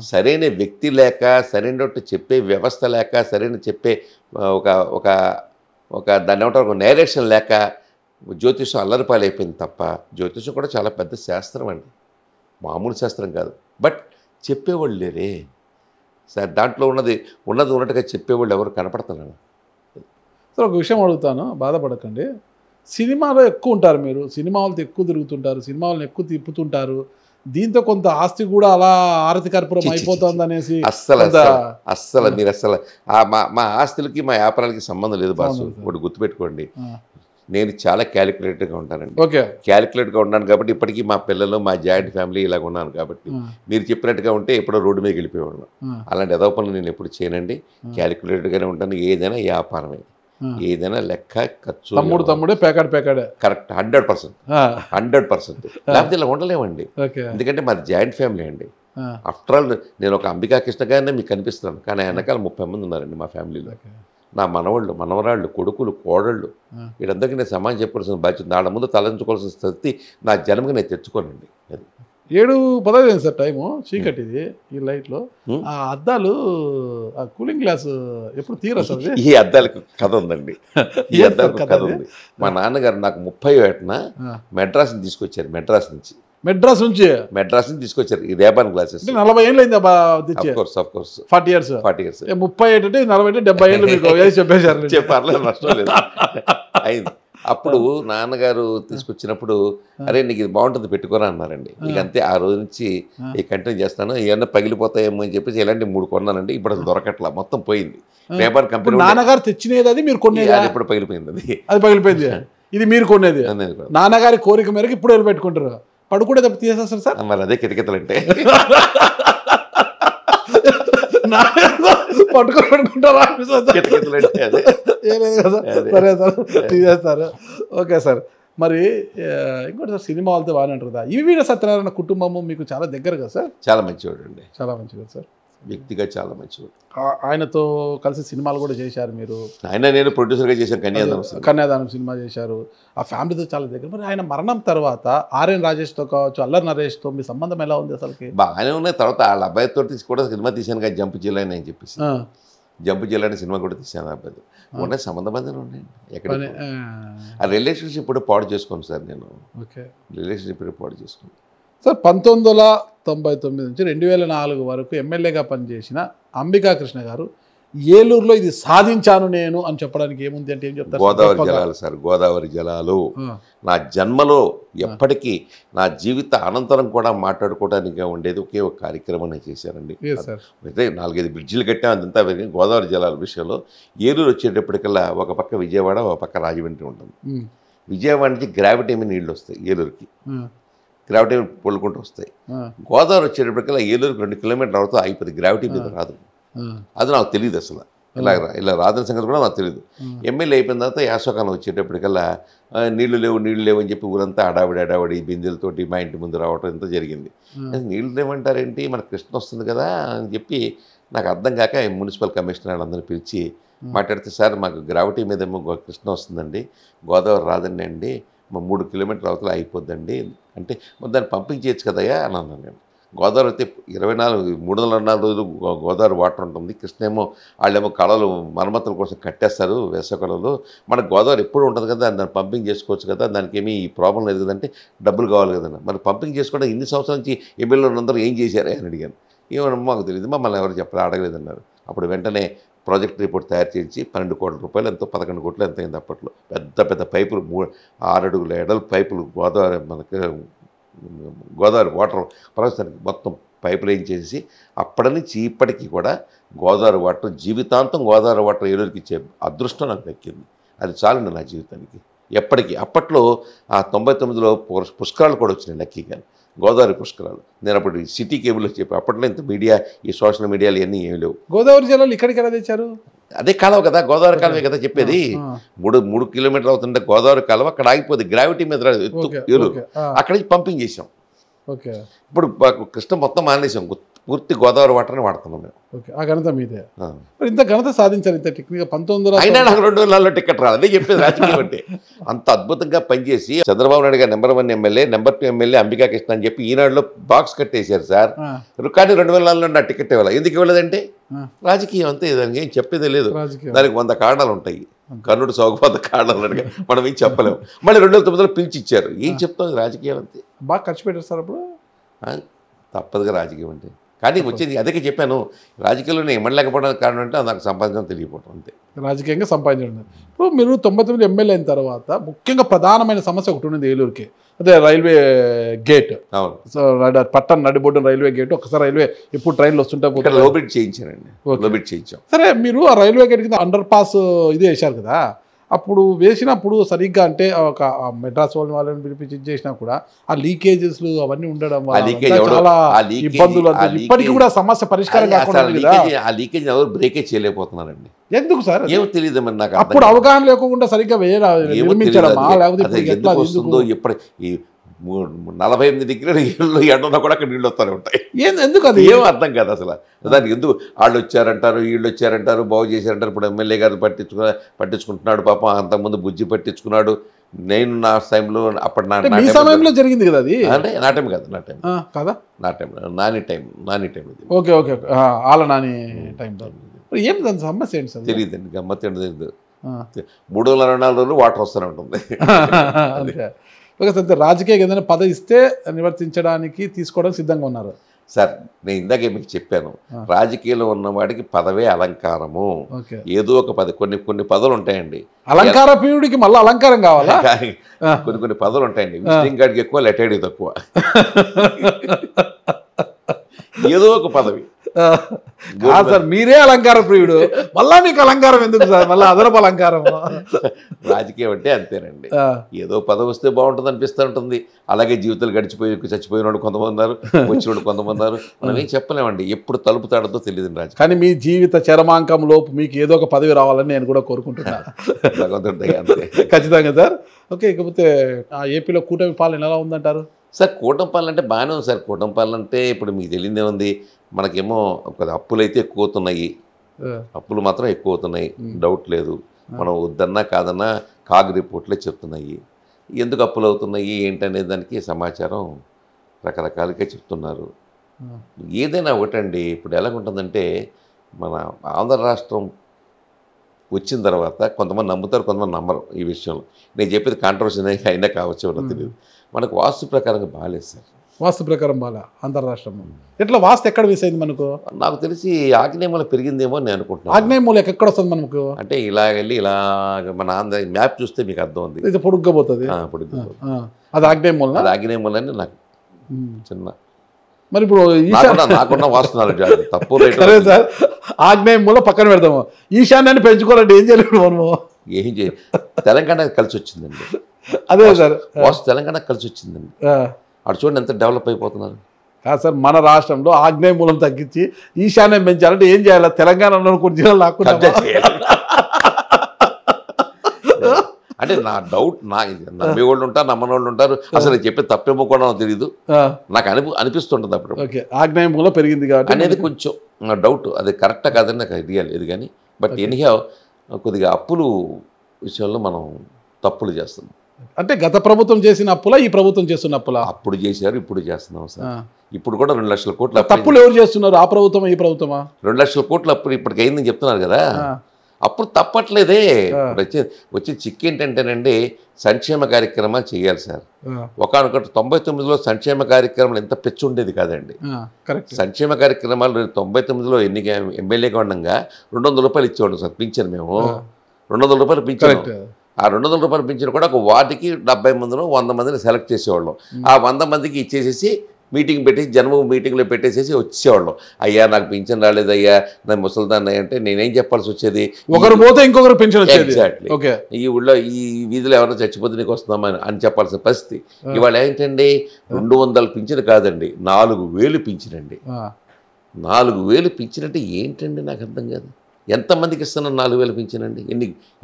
సరైన వ్యక్తి లేక, సరైనట్టు చెప్పే వ్యవస్థ లేక, సరైన చెప్పే ఒక దాన్ని ఏమంటారు ఒక డైరెక్షన్ లేక జ్యోతిషం అల్లరిపాలైపోయింది తప్ప, జ్యోతిషం కూడా చాలా పెద్ద శాస్త్రం అండి, మామూలు శాస్త్రం కాదు. బట్ చెప్పేవాళ్ళు లేరే సార్. దాంట్లో ఉన్నట్టుగా చెప్పేవాళ్ళు ఎవరు కనపడుతున్నారు. సార్ ఒక విషయం అడుగుతాను, బాధపడకండి. సినిమాలో ఎక్కువ ఉంటారు మీరు, సినిమా వాళ్ళతో ఎక్కువ తిరుగుతుంటారు, సినిమా వాళ్ళని ఎక్కువ తిప్పుతుంటారు. దీంతో కొంత ఆస్తి కూడా అలా ఆరతి కర్పూరం అయిపోతుంది అనేసి అస్సలు మీరు మా ఆస్తులకి మా వ్యాపారాలకి సంబంధం లేదు బాసు. ఒకటి గుర్తుపెట్టుకోండి, నేను చాలా క్యాలిక్యులేటెడ్గా ఉంటానండి. క్యాలిక్యులేట్గా ఉన్నాను కాబట్టి ఇప్పటికీ మా పిల్లలు, మా జాయింట్ ఫ్యామిలీ ఇలాగ ఉన్నాను కాబట్టి మీరు చెప్పినట్టుగా ఉంటే ఎప్పుడో రోడ్డు మీద వెళ్ళిపోయేవాడు. అలాంటి ఎదవ పనులు నేను ఎప్పుడు చేయనండి. క్యాలిక్యులేటెడ్గానే ఉంటాను. ఏదైనా వ్యాపారమే, ఏదైనా లెక్క ఖర్చు తమ్ముడే పేకాడే కరెక్ట్ 100%. లేకపోతే ఇలా ఉండలేమండి. ఎందుకంటే మాది జాయింట్ ఫ్యామిలీ అండి. ఆఫ్టర్ ఆల్ నేను ఒక అంబికా కృష్ణ గారినే మీకు కనిపిస్తున్నాను, కానీ ఆయన వెనకాల 30 మంది ఉన్నారండి మా ఫ్యామిలీలో. నా మనవాళ్ళు, మనవరాళ్ళు, కొడుకులు, కోడళ్ళు, వీళ్ళందరికీ నేను సమాజం చెప్పాల్సిన బాధ్యత, నాళ్ళ ముందు తలంచుకోవాల్సిన స్థితి నా జన్మకి నేను తెచ్చుకోనండి. అది 7:15 సార్ టైము, చీకటి ఇది ఈ లైట్లో. ఆ అద్దాలు, ఆ కూలింగ్ గ్లాస్ ఎప్పుడు తీరా సార్? ఈ అద్దాలకు కథ ఉందండి, ఈ అద్దాలకు కథ ఉంది. మా నాన్నగారు నాకు 30 ఏటన మెడ్రాస్ని తీసుకొచ్చారు, మెడ్రాస్ నుంచి తీసుకొచ్చారు ఈ రేబాన్ గ్లాసెస్. 40 ఏళ్ళు అయింది ఆఫ్ కోర్స్ 40 years. 30 ఏంటంటే 40 70 ఏళ్ళు మీకు చెప్పేశారు. చెప్పారు, నష్టం లేదు అయింది. అప్పుడు నాన్నగారు తీసుకొచ్చినప్పుడు అరే నీకు ఇది బాగుంటుంది పెట్టుకోరా అన్నారండి. ఇక అంతే, ఆ రోజు నుంచి ఈ కంటిన్యూ చేస్తాను. ఏమన్నా పగిలిపోతాయేమో అని చెప్పేసి ఇలాంటి 3 కొన్నానండి. ఇప్పుడు అది దొరకట్లా, మొత్తం పోయింది. రేబాన్ కంపెనీ నాన్నగారు తెచ్చినది, అది మీరు కొనేది, అది ఇప్పుడు పగిలిపోయింది. అది పగిలిపోయింది, ఇది మీరు కొనేది. నాన్నగారి కోరిక మేరకు ఇప్పుడు వెళ్ళి పెట్టుకుంటారు. పడుకుంటే తప్ప తీసేస్తారు సార్. మరి అదే కితకితలంటే పట్టుకొని పెట్టుకుంటారా? సరే సార్, తీసేస్తారు. Okay sir. మరి ఇంకోటి సార్, సినిమా వాళ్ళతో బాగానే ఉంటుంది. ఈవీడ సత్యనారాయణ కుటుంబము మీకు చాలా దగ్గర కదా సార్? చాలా మంచివాడు అండి, చాలా మంచిది సార్, వ్యక్తిగా చాలా మంచివాడు. ఆయనతో కలిసి సినిమాలు కూడా చేశారు మీరు. నేను ప్రొడ్యూసర్గా చేశాను, కన్యాదానం సినిమా చేశారు. ఆ ఫ్యామిలీతో చాలా దగ్గర. మరి ఆయన మరణం తర్వాత ఆర్ఎన్ రాజేష్తో కావచ్చు, అల్లరి నరేష్తో మీ సంబంధం ఎలా ఉంది అసలుకి? బాగానే ఉన్నాయి. తర్వాత వాళ్ళ అబ్బాయితో కూడా సినిమా తీశాను కదా, జంప్ జిల్లాని అని చెప్పేసి, జంప్ జిల్లాని సినిమా కూడా తీశాను. అబ్బాయి ఉన్నాయి, సంబంధ బంధాలు ఉన్నాయండి. ఎక్కడ ఆ రిలేషన్షిప్ కూడా పాడు చేసుకోండి సార్. నేను రిలేషన్షిప్ పాడు చేసుకోండి సార్. 1999 నుంచి 2004 వరకు ఎమ్మెల్యేగా పనిచేసిన అంబికా కృష్ణ గారు ఏలూరులో ఇది సాధించాను నేను అని చెప్పడానికి ఏముంది అంటే ఏం చెప్తారు? గోదావరి జలాలు సార్, గోదావరి జలాలు. నా జన్మలో ఎప్పటికీ నా జీవిత అనంతరం కూడా మాట్లాడుకోవడానికి ఉండేది ఒకే ఒక కార్యక్రమం నేను చేశానండి. అయితే 4-5 బ్రిడ్జిలు కట్టాం, అదంతా గోదావరి జలాల విషయంలో. ఏలూరు వచ్చేటప్పటికల్లా ఒక పక్క విజయవాడ, ఒక పక్క రాజమండ్రి ఉంటుంది. విజయవాడ నుంచి గ్రావిటీ మీద నీళ్ళు వస్తాయి ఏలూరుకి, గ్రావిటీ పొల్లుకుంటూ వస్తాయి. గోదావరి వచ్చేటప్పటికల్లా ఏలూరుకి 2 కిలోమీటర్ల అవుతా అయిపోతుంది, గ్రావిటీ మీద రాదు. అది నాకు తెలియదు అసలు, ఇలా రాదని సంగతి కూడా నాకు తెలియదు. ఎమ్మెల్యే అయిపోయిన తర్వాత యాసవకాలం వచ్చేటప్పటికల్లా నీళ్లు లేవు అని చెప్పి ఊరంతా అడావిడి బిందెలతోటి మా ఇంటి ముందు రావటం ఇంత జరిగింది. నీళ్లు లేవంటారేంటి, మన కృష్ణ వస్తుంది కదా అని చెప్పి నాకు అర్థం కాక మున్సిపల్ కమిషనర్ అందరిని పిలిచి మాట్లాడితే, సార్ మాకు గ్రావిటీ మీద ఏమో కృష్ణ వస్తుందండి, గోదావరి రాదండి అండి, మా 3 కిలోమీటర్ల అవతల అయిపోద్దండి అంటే, దాన్ని పంపింగ్ చేయొచ్చు కదయ్యా అని అన్నాను నేను. గోదావరి అయితే 304 రోజులు గోదావరి వాటర్ ఉంటుంది. కృష్ణ ఏమో వాళ్ళేమో కళలు మరమ్మతుల కోసం కట్టేస్తారు వేసవికాలంలో, మనకు గోదావరి ఎప్పుడు ఉంటుంది కదా, దాన్ని పంపింగ్ చేసుకోవచ్చు కదా, దానికి ఏమీ ప్రాబ్లం లేదు కదంటే, డబ్బులు కావాలి కదన్నా. మరి పంపింగ్ చేసుకోవడం ఇన్ని సంవత్సరాల నుంచి ఎమ్మెల్యేలు అందరూ ఏం చేశారే అని అడిగాను. ఏమన్నా మాకు తెలియదు, మమ్మల్ని ఎవరు చెప్పాలి, అడగలేదన్నారు. అప్పుడు వెంటనే ప్రాజెక్ట్ రిపోర్ట్ తయారు చేసి 12 కోట్ల రూపాయలు ఎంతో 11 కోట్లు ఎంత అయింది అప్పట్లో. పెద్ద పైపులు 6 అడుగుల ఎడల పైపులు గోదావరి వాటర్ ప్రస్తుతానికి మొత్తం పైపు లైన్ చేసి అప్పటి నుంచి ఇప్పటికీ కూడా గోదావరి వాటర్ జీవితాంతం గోదావరి వాటర్ ఏలూరుకి ఇచ్చే అదృష్టం నాకు దక్కింది. అది చాలండి నా జీవితానికి ఎప్పటికీ. అప్పట్లో ఆ 99లో పుష్కరాలు కూడా వచ్చినాయి లక్కీగా, గోదావరి పుష్కరాలు. నేను అప్పుడు సిటీ కేబుల్లో చెప్పి, అప్పట్లో ఇంత మీడియా ఈ సోషల్ మీడియాలు ఇవన్నీ ఏమి లేవు. గోదావరి జలాలు ఇక్కడికి ఎలా తెచ్చారు? అదే కాలువ కదా, గోదావరి కాలువే కదా చెప్పేది. 3 కిలోమీటర్లు అవుతుంటే గోదావరి కాలువ అక్కడ ఆగిపోతుంది, గ్రావిటీ మీద ఏలూరు, అక్కడి నుంచి పంపింగ్ చేసాం. ఇప్పుడు కృష్ణ మొత్తం మానేసాం, పూర్తి గోదావరి వాటర్ని వాడుతున్నాం మేము. ఆ ఘనత మీదే. ఇంత ఘనత సాధించారు, ఇంత టెక్నిక్గా 19 అయినా నాకు 2004లో టికెట్ రాదు. అదే చెప్పేది, రాజకీయం అంటే అంత అద్భుతంగా పనిచేసి చంద్రబాబు నాయుడు గారు number 1 MLA, number 2 MLA Ambika Krishna అని చెప్పి ఈనాడులో బాక్స్ కట్టేశారు సార్. కానీ 2004లో నా టికెట్ ఇవ్వాలి. ఎందుకు ఇవ్వలేదంటే రాజకీయం అంతే, దానికి ఏం చెప్పేదే లేదు. దానికి 100 కారణాలు ఉంటాయి, కర్ణుడు సౌగ కారణాలు అడిగా మనం ఏం చెప్పలేము. మళ్ళీ 2009లో పిలిచి ఇచ్చారు, ఏం చెప్తాం, రాజకీయం అంతే. బాగా ఖర్చు పెట్టారు సార్ అప్పుడు, తప్పదుగా రాజకీయం అంటే. కానీ వచ్చేది అదే చెప్పాను, రాజకీయాల్లో నేను ఇమ్మలేకపోవడానికి కారణం అంటే నాకు సంపాదించడం తెలియకపోవడం అంతే. రాజకీయంగా సంపాదించడం. ఇప్పుడు మీరు 99 ఎమ్మెల్యే అయిన తర్వాత ముఖ్యంగా ప్రధానమైన సమస్య ఒకటి ఉన్నది ఏలూరుకి, అదే రైల్వే గేట్. అవును, సో పట్టణ నడిబొడ్డు రైల్వే గేట్. ఒకసారి రైల్వే ఎప్పుడు ట్రైన్లు వస్తుంటే లోబిట్ చేయించానండి, లోబిట్ చేయించాం. సరే, మీరు ఆ రైల్వే గేట్ కింద అండర్ పాస్ ఇది వేశారు కదా, అప్పుడు వేసినప్పుడు సరిగ్గా అంటే ఒక మెడ్రాస్ వాళ్ళని పిలిపించి చేసినా కూడా ఆ లీకేజెస్లు అవన్నీ ఉండడం చాలా ఇబ్బందులు, ఇప్పటికీ కూడా సమస్య పరిష్కారం కాకుండా ఆ లీకేజ్ ఎవరు బ్రేకేజ్ చేయలేకపోతున్నారండి. ఎందుకు సార్ ఏమో తెలియదు మరి నాకు. అప్పుడు అవగాహన లేకుండా సరిగ్గా నిర్మించడమా, లేకపోతే వస్తుందో ఎప్పుడు ఈ 48 డిగ్రీలు ఎండ కూడా అక్కడ నీళ్ళు వస్తూనే ఉంటాయి. ఎందుకు అది ఏం అర్థం కాదు అసలు. దానికి ఎందుకు వాళ్ళు వచ్చారంటారు, వీళ్ళు వచ్చారంటారు, బాగు చేశారంటారు. ఇప్పుడు ఎమ్మెల్యే గారు పట్టించుకుంటున్నాడు పాపం. అంతకుముందు బుజ్జి పట్టించుకున్నాడు. నేను నా టైంలో అప్పుడు మీ సమయంలో జరిగింది కదా అది. అంటే నా టైం కాదు, నా టైం కదా, నా టైం నాని టైం ఇది. ఓకే ఓకే వాళ్ళ నాని టైంలో ఏం దాని సమస్య ఏంటి సార్? తెలియదండి, గమ్మత్ ఏంటి తెలియదు. 364 రోజులు వాటర్ వస్తూనే ఉంటుంది. ఓకే సార్, రాజకీయ ఏదైనా పదవి ఇస్తే నివర్తించడానికి తీసుకోవడానికి సిద్ధంగా ఉన్నారు సార్? నేను ఇందాకే మీకు చెప్పాను, రాజకీయాల్లో ఉన్నవాడికి పదవే అలంకారము. ఏదో ఒక కొన్ని పదవులు ఉంటాయండి. అలంకార ప్రియుడికి మళ్ళీ అలంకారం కావాలా? కొన్ని పదవులు ఉంటాయండి. విజిటింగ్ కార్డ్కి ఎక్కువ, లెటర్కి తక్కువ. ఏదో ఒక పదవి. సార్ మీరే అలంకార ప్రియుడు, మళ్ళా మీకు అలంకారం ఎందుకు సార్? మళ్ళీ అదనపు అలంకారం. రాజకీయం అంటే అంతేనండి, ఏదో పదవి వస్తే బాగుంటుంది అనిపిస్తూ ఉంటుంది. అలాగే జీవితాలు చచ్చిపోయిన వాళ్ళు కొంతమంది ఉన్నారు, వచ్చిన వాళ్ళు కొంతమంది ఉన్నారు. మనం ఏం చెప్పలేమండి, ఎప్పుడు తలుపు తాడదో తెలియదు రాజకీయం. కానీ మీ జీవిత చరమాంకం లోపు మీకు ఏదో ఒక పదవి రావాలని నేను కూడా కోరుకుంటున్నాను. ఖచ్చితంగా సార్. ఓకే, ఇకపోతే ఏపీలో కూటమి పాలన ఎలా ఉందంటారు సార్? కూటమి పాలన అంటే బాగానే ఉంది సార్. కూటమి పాలన అంటే ఇప్పుడు మీకు తెలియదే ఉంది. మనకేమో అప్పులు అయితే ఎక్కువ అవుతున్నాయి, అప్పులు మాత్రం ఎక్కువ అవుతున్నాయి, డౌట్ లేదు. మనం వద్దన్నా కాదన్నా కాగ్ రిపోర్ట్లే చెప్తున్నాయి. ఎందుకు అప్పులు అవుతున్నాయి ఏంటనే దానికి సమాచారం రకరకాలుగా చెప్తున్నారు. ఏదైనా ఒకటండి, ఇప్పుడు ఎలాగుంటుందంటే మన ఆంధ్ర రాష్ట్రం వచ్చిన తర్వాత కొంతమంది నమ్ముతారు, కొంతమంది నమ్మరు ఈ విషయంలో. నేను చెప్పేది కాంట్రవర్సీ అయినా కావచ్చు, ఎవరో తెలియదు. మనకు వాస్తు ప్రకారంగా బాగాలేదు సార్. వాస్తు ప్రకారం బాగా అంతర్రాష్ట్రం ఎట్లా వాస్తు ఎక్కడ మిస్ అయింది మనకు? నాకు తెలిసి ఆగ్నేయమూల పెరిగిందేమో నేను అనుకుంటున్నాను. ఆగ్నేయమూల ఎక్కడ వస్తుంది మనకు అంటే? ఇలా వెళ్ళి ఇలా మన ఆంధ్ర మ్యాప్ చూస్తే మీకు అర్థం ఉంది, ఇది పొడుగ్గా పోతుంది. అది ఆగ్నేయమూల, అది ఆగ్నేయమూల అని నాకు చిన్న. మరి ఇప్పుడు నాకున్న వాస్తు తప్పు సార్. ఆగ్నేయమూల పక్కన పెడతాము, ఈశాన్యాన్ని పెంచుకోవాలంటే ఏం చేయలేదు మనము. ఏం చేయాలి, తెలంగాణ కలిసి వచ్చిందండి. అదే సార్, వాస్తు తెలంగాణ కలిసి వచ్చిందండి. అటు చూడండి ఎంత డెవలప్ అయిపోతున్నారు. కాదు సార్, మన రాష్ట్రంలో ఆగ్నేయ మూలం తగ్గించి ఈశాన్యం పెంచాలంటే ఏం చేయాలి? తెలంగాణలో కొన్ని జిల్లాలు లాక్కుండా అంటే నా డౌట్. నమ్మే వాళ్ళు ఉంటారు, నమ్మని వాళ్ళు ఉంటారు. అసలు చెప్పే తప్పేమో కూడా తెలియదు, నాకు అనిపిస్తుంటుంది అప్పుడు. ఓకే, ఆగ్నేయ మూలం పెరిగింది కాబట్టి అనేది కొంచెం నా డౌట్. అది కరెక్టా కాదని నాకు ఐడియా లేదు. కానీ బట్ ఎనీహౌ కొద్దిగా అప్పులు విషయంలో మనం తప్పులు చేస్తున్నాం. అంటే గత ప్రభుత్వం చేసిన అప్పులా, ఈ ప్రభుత్వం చేస్తున్న అప్పులా? అప్పుడు చేశారు, ఇప్పుడు చేస్తున్నాం సార్. ఇప్పుడు కూడా 2 లక్షల కోట్ల తప్పులు ఎవరు చేస్తున్నారు? ఆ ప్రభుత్వమా, ఈ ప్రభుత్వమా? 2 లక్షల కోట్లు అప్పుడు ఇప్పటికి అయిందని చెప్తున్నారు కదా. అప్పుడు తప్పట్లేదే. వచ్చే చిక్కు ఏంటంటేనండి, సంక్షేమ కార్యక్రమాలు చేయాలి సార్. ఒకనొకటి 99లో సంక్షేమ కార్యక్రమాలు ఎంత పెచ్చు ఉండేది కాదండి. సంక్షేమ కార్యక్రమాలు 99లో ఎమ్మెల్యేగా ఉండగా 200 రూపాయలు ఇచ్చేవాళ్ళం సార్ పింఛన్. మేము 200 రూపాయలు పింఛన్. ఆ 200 రూపాయలు పింఛన్ కూడా ఒక వార్డుకి 70 మందిలో 100 మందిని సెలెక్ట్ చేసేవాళ్ళం. ఆ 100 మందికి ఇచ్చేసేసి మీటింగ్ పెట్టి జన్మ మీటింగ్లో పెట్టేసేసి వచ్చేవాళ్ళం. అయ్యా నాకు పింఛన్ రాలేదయ్యా, నా ముసలిదాన్ని అంటే నేనేం చెప్పాల్సి వచ్చేది? ఒకరు పోతే ఇంకొకరు పింఛన్. ఎగ్జాక్ట్లీ. ఈ ఊళ్ళో ఈ వీధిలో ఎవరైనా చచ్చిపోతే నీకు వస్తున్నామా అని చెప్పాల్సిన పరిస్థితి. ఇవాళ ఏంటండి, 200 పింఛన్ కాదండి, 4000 పింఛనండి. 4000 పింఛన్ అంటే ఏంటండి నాకు అర్థం కాదు. ఎంతమందికి ఇస్తున్నారు 4000 పింఛనండి?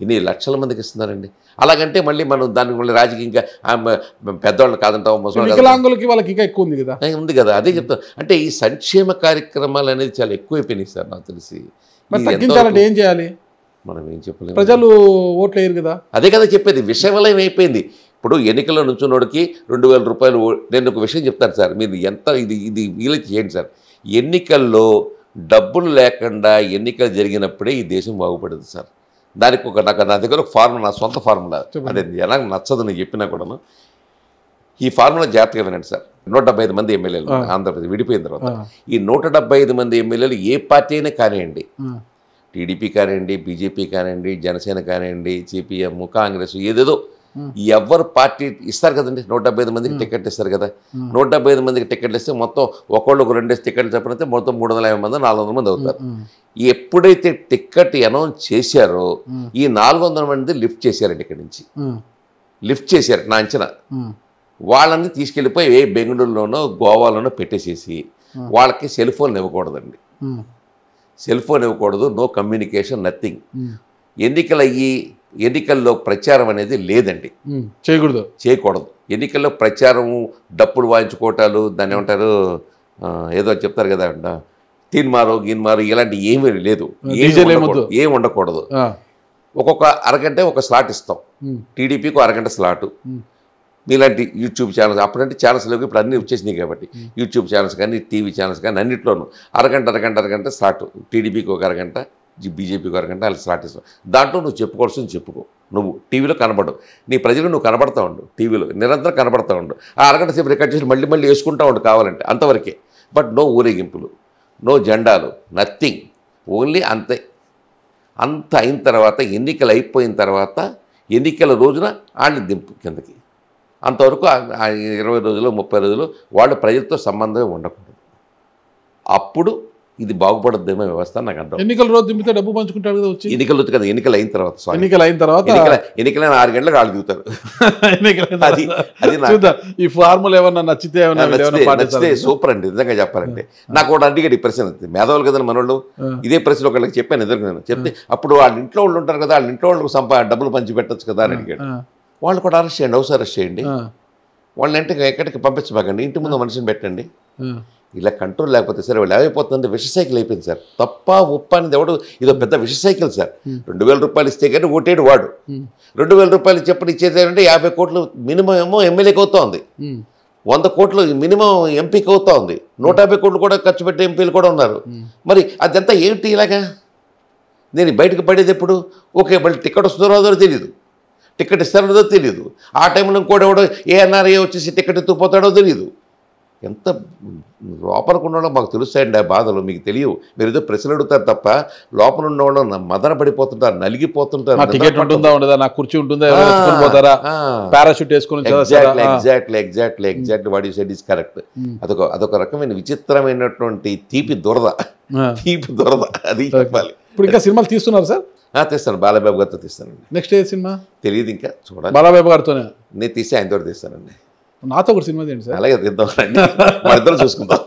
ఎన్ని లక్షల మందికి ఇస్తున్నారండి? అలాగంటే మళ్ళీ మనం దానికి మళ్ళీ రాజకీయంగా పెద్దవాళ్ళు కాదంటాం, వికలాంగులకి వాళ్ళకి ఇంకా ఎక్కువ ఉంది కదా. ఉంది కదా, అదే చెప్తాను. అంటే ఈ సంక్షేమ కార్యక్రమాలు అనేది చాలా ఎక్కువైపోయినాయి సార్ నాకు తెలిసి. తగ్గించాలంటే ఏం చేయాలి? మనం ఏం చెప్పలేము, ప్రజలు ఓట్లు వేయరు కదా. అదే కదా చెప్పేది, విషవలయం అయిపోయింది. ఇప్పుడు ఎన్నికల్లో నుంచున్నోడికి 2000 రూపాయలు. నేను ఒక విషయం చెప్తాను సార్, మీరు ఎంత ఇది వీలైతే చేయండి సార్. ఎన్నికల్లో డబ్బులు లేకుండా ఎన్నికలు జరిగినప్పుడే ఈ దేశం బాగుపడదు సార్. దానికి నా దగ్గర ఒక ఫార్ములా, నా సొంత ఫార్ములా. అదే ఎలా నచ్చదు నేను చెప్పినా కూడాను. ఈ ఫార్ములా జాగ్రత్తగా వినండి సార్. 175 మంది ఎమ్మెల్యేలు ఆంధ్రప్రదేశ్ విడిపోయిన తర్వాత, ఈ 175 మంది ఎమ్మెల్యేలు ఏ పార్టీ అయినా కానివ్వండి, టీడీపీ కానివ్వండి, బీజేపీ కానివ్వండి, జనసేన కానివ్వండి, సిపిఎం, కాంగ్రెస్, ఏదేదో ఎవరు పార్టీ ఇస్తారు కదండి. 175 మందికి టికెట్ ఇస్తారు కదా. 175 మందికి టికెట్లు ఇస్తే మొత్తం ఒకళ్ళకు 2 టికెట్లు చెప్పినైతే మొత్తం 350 మంది 400 మంది అవుతారు. ఎప్పుడైతే టికెట్ అనౌన్స్ చేశారో ఈ 400 మంది లిఫ్ట్ చేశారండి. ఇక్కడి నుంచి లిఫ్ట్ చేశారు నా అంచనా. వాళ్ళని తీసుకెళ్ళిపోయి బెంగళూరులోనో గోవాలోనో పెట్టేసేసి వాళ్ళకి సెల్ ఫోన్ ఇవ్వకూడదండి. సెల్ ఫోన్ ఇవ్వకూడదు, నో కమ్యూనికేషన్, నథింగ్. ఎన్నికలు అయ్యి ఎన్నికల్లో ప్రచారం అనేది లేదండి, చేయకూడదు. ఎన్నికల్లో ప్రచారము, డప్పులు వాయించుకోవటాలు, దాన్ని ఏమంటారు, ఏదో చెప్తారు కదా, తీన్మారు గిన్మారు ఇలాంటి ఏమీ లేదు, ఏం ఉండకూడదు. ఒక్కొక్క అరగంట ఒక స్లాట్ ఇస్తాం, టీడీపీకి అరగంట స్లాటు. మీలాంటి యూట్యూబ్ ఛానల్స్, అప్పుడంటే ఛానల్స్ లేవు, ఇప్పుడు అన్నీ వచ్చేసినాయి కాబట్టి యూట్యూబ్ ఛానల్స్ కానీ టీవీ ఛానల్స్ కానీ అన్నింటిలోనూ అరగంట స్లాట్. టీడీపీకి ఒక అరగంట, బీజేపీకి అరగంట అలా స్లాట్ ఇస్తాం. దాంట్లో నువ్వు చెప్పుకోవాల్సింది చెప్పుకో. నువ్వు టీవీలో కనబడవు, నీ ప్రజలు నువ్వు కనబడతా ఉండు, టీవీలో నిరంతరం కనబడతా ఉండు. ఆ అరగంట సేపు రికార్డ్ చేసి మళ్ళీ వేసుకుంటా ఉండు కావాలంటే, అంతవరకే. బట్ నో ఊరేగింపులు, నో జెండాలు, నథింగ్, ఓన్లీ అంతే. అంత అయిన తర్వాత, ఎన్నికలు అయిపోయిన తర్వాత, ఎన్నికల రోజున వాళ్ళని దింపు కిందకి. అంతవరకు 20 రోజులు 30 రోజులు వాళ్ళ ప్రజలతో సంబంధమే ఉండకూడదు. అప్పుడు ఇది బాగుపడద్దేమో వ్యవస్థ నాకు అర్థం. ఎన్నికల రోజు దింపితే డబ్బు పంచుకుంటారు కదా వచ్చి. ఎన్నికలు కదా, ఎన్నికలు అయిన తర్వాత ఎన్నికలైన 6 గంటలకు వాళ్ళు దిగుతారు. ఈ ఫార్ములా ఏమన్నా నచ్చితే సూపర్ అండి, నిజంగా చెప్పాలంటే. నాకు ఒకటి అడిగాడు ఈ ప్రశ్న, మేధావులు కదా మనోళ్ళు, ఇదే ప్రశ్న ఒకళ్ళకి చెప్పాను ఎదురు. నేను చెప్తే అప్పుడు వాళ్ళ ఇంట్లో వాళ్ళు ఉంటారు కదా, వాళ్ళ ఇంట్లో వాళ్ళకి డబ్బులు పంచి పెట్టచ్చు కదా అని అడిగాడు. వాళ్ళు కూడా అరెస్ట్ చేయండి, హౌస్ అరెస్ట్ చేయండి, వాళ్ళని ఎక్కడికి పంపించబాకండి, ఇంటి ముందు మనిషిని పెట్టండి. ఇలా కంట్రోల్ లేకపోతే సరే వాళ్ళు ఏమైపోతుందంటే విష సైకిల్ అయిపోయింది సార్. తప్ప ఉప్ప అనేది ఎవడు, ఇదో పెద్ద విష సైకిల్ సార్. 2000 రూపాయలు ఇస్తే కానీ ఓటేడు వాడు. 2000 రూపాయలు చెప్పని ఇచ్చేదంటే 50 కోట్లు మినిమం ఏమో ఎమ్మెల్యేకి అవుతా ఉంది, 100 కోట్లు మినిమం ఎంపీకి అవుతా ఉంది, 150 కోట్లు కూడా ఖర్చు పెట్టే ఎంపీలు కూడా ఉన్నారు. మరి అదంతా ఏమిటి ఇలాగా? నేను బయటకు పడేది ఎప్పుడు? ఓకే, మళ్ళీ టికెట్ వస్తుందో రాదో తెలియదు, టికెట్ ఇస్తారో తెలియదు, ఆ టైంలో కూడా ఎవడో ఏఎన్ఆర్ఏ వచ్చేసి టికెట్ ఎత్తుకుపోతాడో తెలియదు. ఎంత లోపలికి ఉన్నవాళ్ళో మాకు తెలుస్తాయండి ఆ బాధలు, మీకు తెలియవు. మీరు ఏదో ప్రశ్నలు అడుగుతారు తప్ప లోపల ఉన్నవాళ్ళు మదన పడిపోతుంటారు, నలిగిపోతుంటారు. టికెట్ ఉంటుందా ఉండదా, నాకు కుర్చీ ఉంటుందా, పారాషూట్ వేసుకుని. Exactly what you said is correct. అదొక రకమైన విచిత్రమైనటువంటి తీపి దురద అది చెప్పాలి. ఇప్పుడు ఇంకా సినిమాలు తీస్తున్నారు సార్? తీస్తాను, బాలబాబు గారితో తీస్తానండి. నెక్స్ట్ ఏ సినిమా తెలియదు ఇంకా, చూడాలి. బాలబాబు గారితోనే నేను తీసి ఆయనతో తీస్తానండి. నాతో కూడా సినిమా తీయండి సార్. అలాగే తీద్దామండి, మన ఇద్దరం చూసుకుందాం.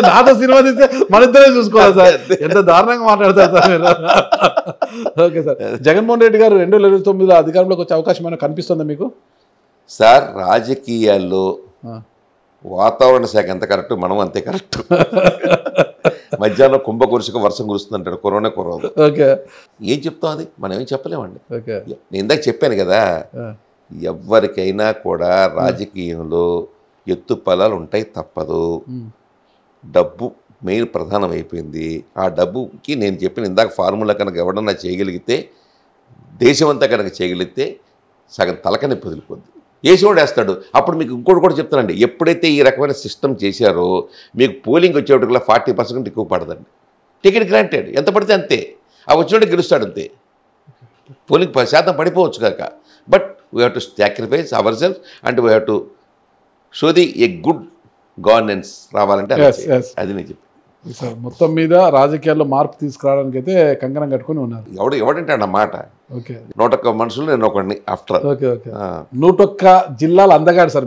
నాతో సినిమా తీస్తే మన ఇద్దరే చూసుకోవాలి సార్. ఎంత దారుణంగా మాట్లాడతారు సార్ మీరు. ఓకే సార్, జగన్మోహన్ రెడ్డి గారు 2029లో అధికారంలోకి వచ్చే అవకాశం ఏమైనా కనిపిస్తుందా మీకు? సార్, రాజకీయాల్లో వాతావరణ శాఖ ఎంత కరెక్ట్, మనం అంతే కరెక్ట్. మధ్యాహ్నం కుంభకురుషకు వర్షం కురుస్తుంది అంటాడు, కరోనా కురవదు. ఏం చెప్తాం, అది మనం ఏం చెప్పలేమండి. నేను ఇందాక చెప్పాను కదా, ఎవరికైనా కూడా రాజకీయంలో ఎత్తుపల్లాలు ఉంటాయి, తప్పదు. డబ్బు మెయిన్ ప్రధానం అయిపోయింది. ఆ డబ్బుకి నేను చెప్పిన ఇందాక ఫార్ములా కనుక ఎవడన్నా చేయగలిగితే, దేశమంతా కనుక చేయగలిగితే సగం తలకని వదిలిపోద్ది, వేసేవాడు వేస్తాడు. అప్పుడు మీకు ఇంకోటి కూడా చెప్తానండి, ఎప్పుడైతే ఈ రకమైన సిస్టమ్ చేశారో మీకు పోలింగ్ వచ్చేటికల్లా 40% ఎక్కువ పడదండి. టికెట్ గ్రాంటెడ్, ఎంత పడితే అంతే, ఆ వచ్చినట్టు గెలుస్తాడు అంతే. పోలింగ్ 10% పడిపోవచ్చు కాక, but we have to sacrifice our self and we have to show the a good governance రావాలంటే అది నేను చెప్పి. మొత్తం మీద రాజకీయాల్లో మార్పు తీసుకురావడానికి అయితే కంకణం కట్టుకుని ఉన్నారు. ఎవడంటే అన్నమాట. 101 మనుషులు, నేను ఒకడిని. ఆఫ్టర్ 101 జిల్లాలు అందగాడు సార్,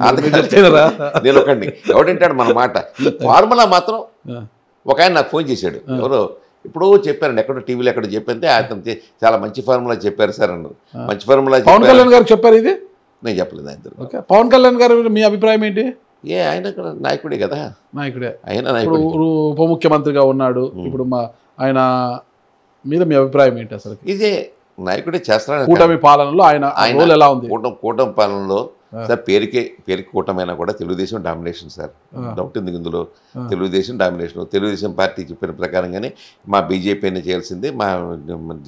నేను ఒకడిని. ఎవడంటాడు మన మాట. ఈ ఫార్ములా మాత్రం ఒక ఆయన నాకు ఫోన్ చేశాడు, ఎవరో ఇప్పుడు చెప్పారండి, ఎక్కడో టీవీలో ఎక్కడ చెప్పంటే అతను చాలా మంచి ఫార్ములా చెప్పారు సార్ అన్నారు. మంచి ఫార్ములా పవన్ కళ్యాణ్ గారు చెప్పారు, ఇది నేను చెప్పలేదు. ఆయన పవన్ కళ్యాణ్ గారు మీ అభిప్రాయం ఏంటి? ఆయన నాయకుడే కదా, నాయకుడే. ఆయన ఉప ముఖ్యమంత్రిగా ఉన్నాడు. ఇప్పుడు ఆయన మీద మీ అభిప్రాయం ఏంటి అసలు? ఇదే నాయకుడే చేస్తాడు. కూటమి పాలనలో ఆయన రోల్ ఎలా ఉంది? కూటమి పాలనలో సార్ పేరుకి కూటమైనా కూడా తెలుగుదేశం డామినేషన్ సార్, డౌట్ ఉంది ఇందులో. తెలుగుదేశం డామినేషన్, తెలుగుదేశం పార్టీ చెప్పిన ప్రకారంగానే మా బీజేపీ అయినా చేయాల్సిందే, మా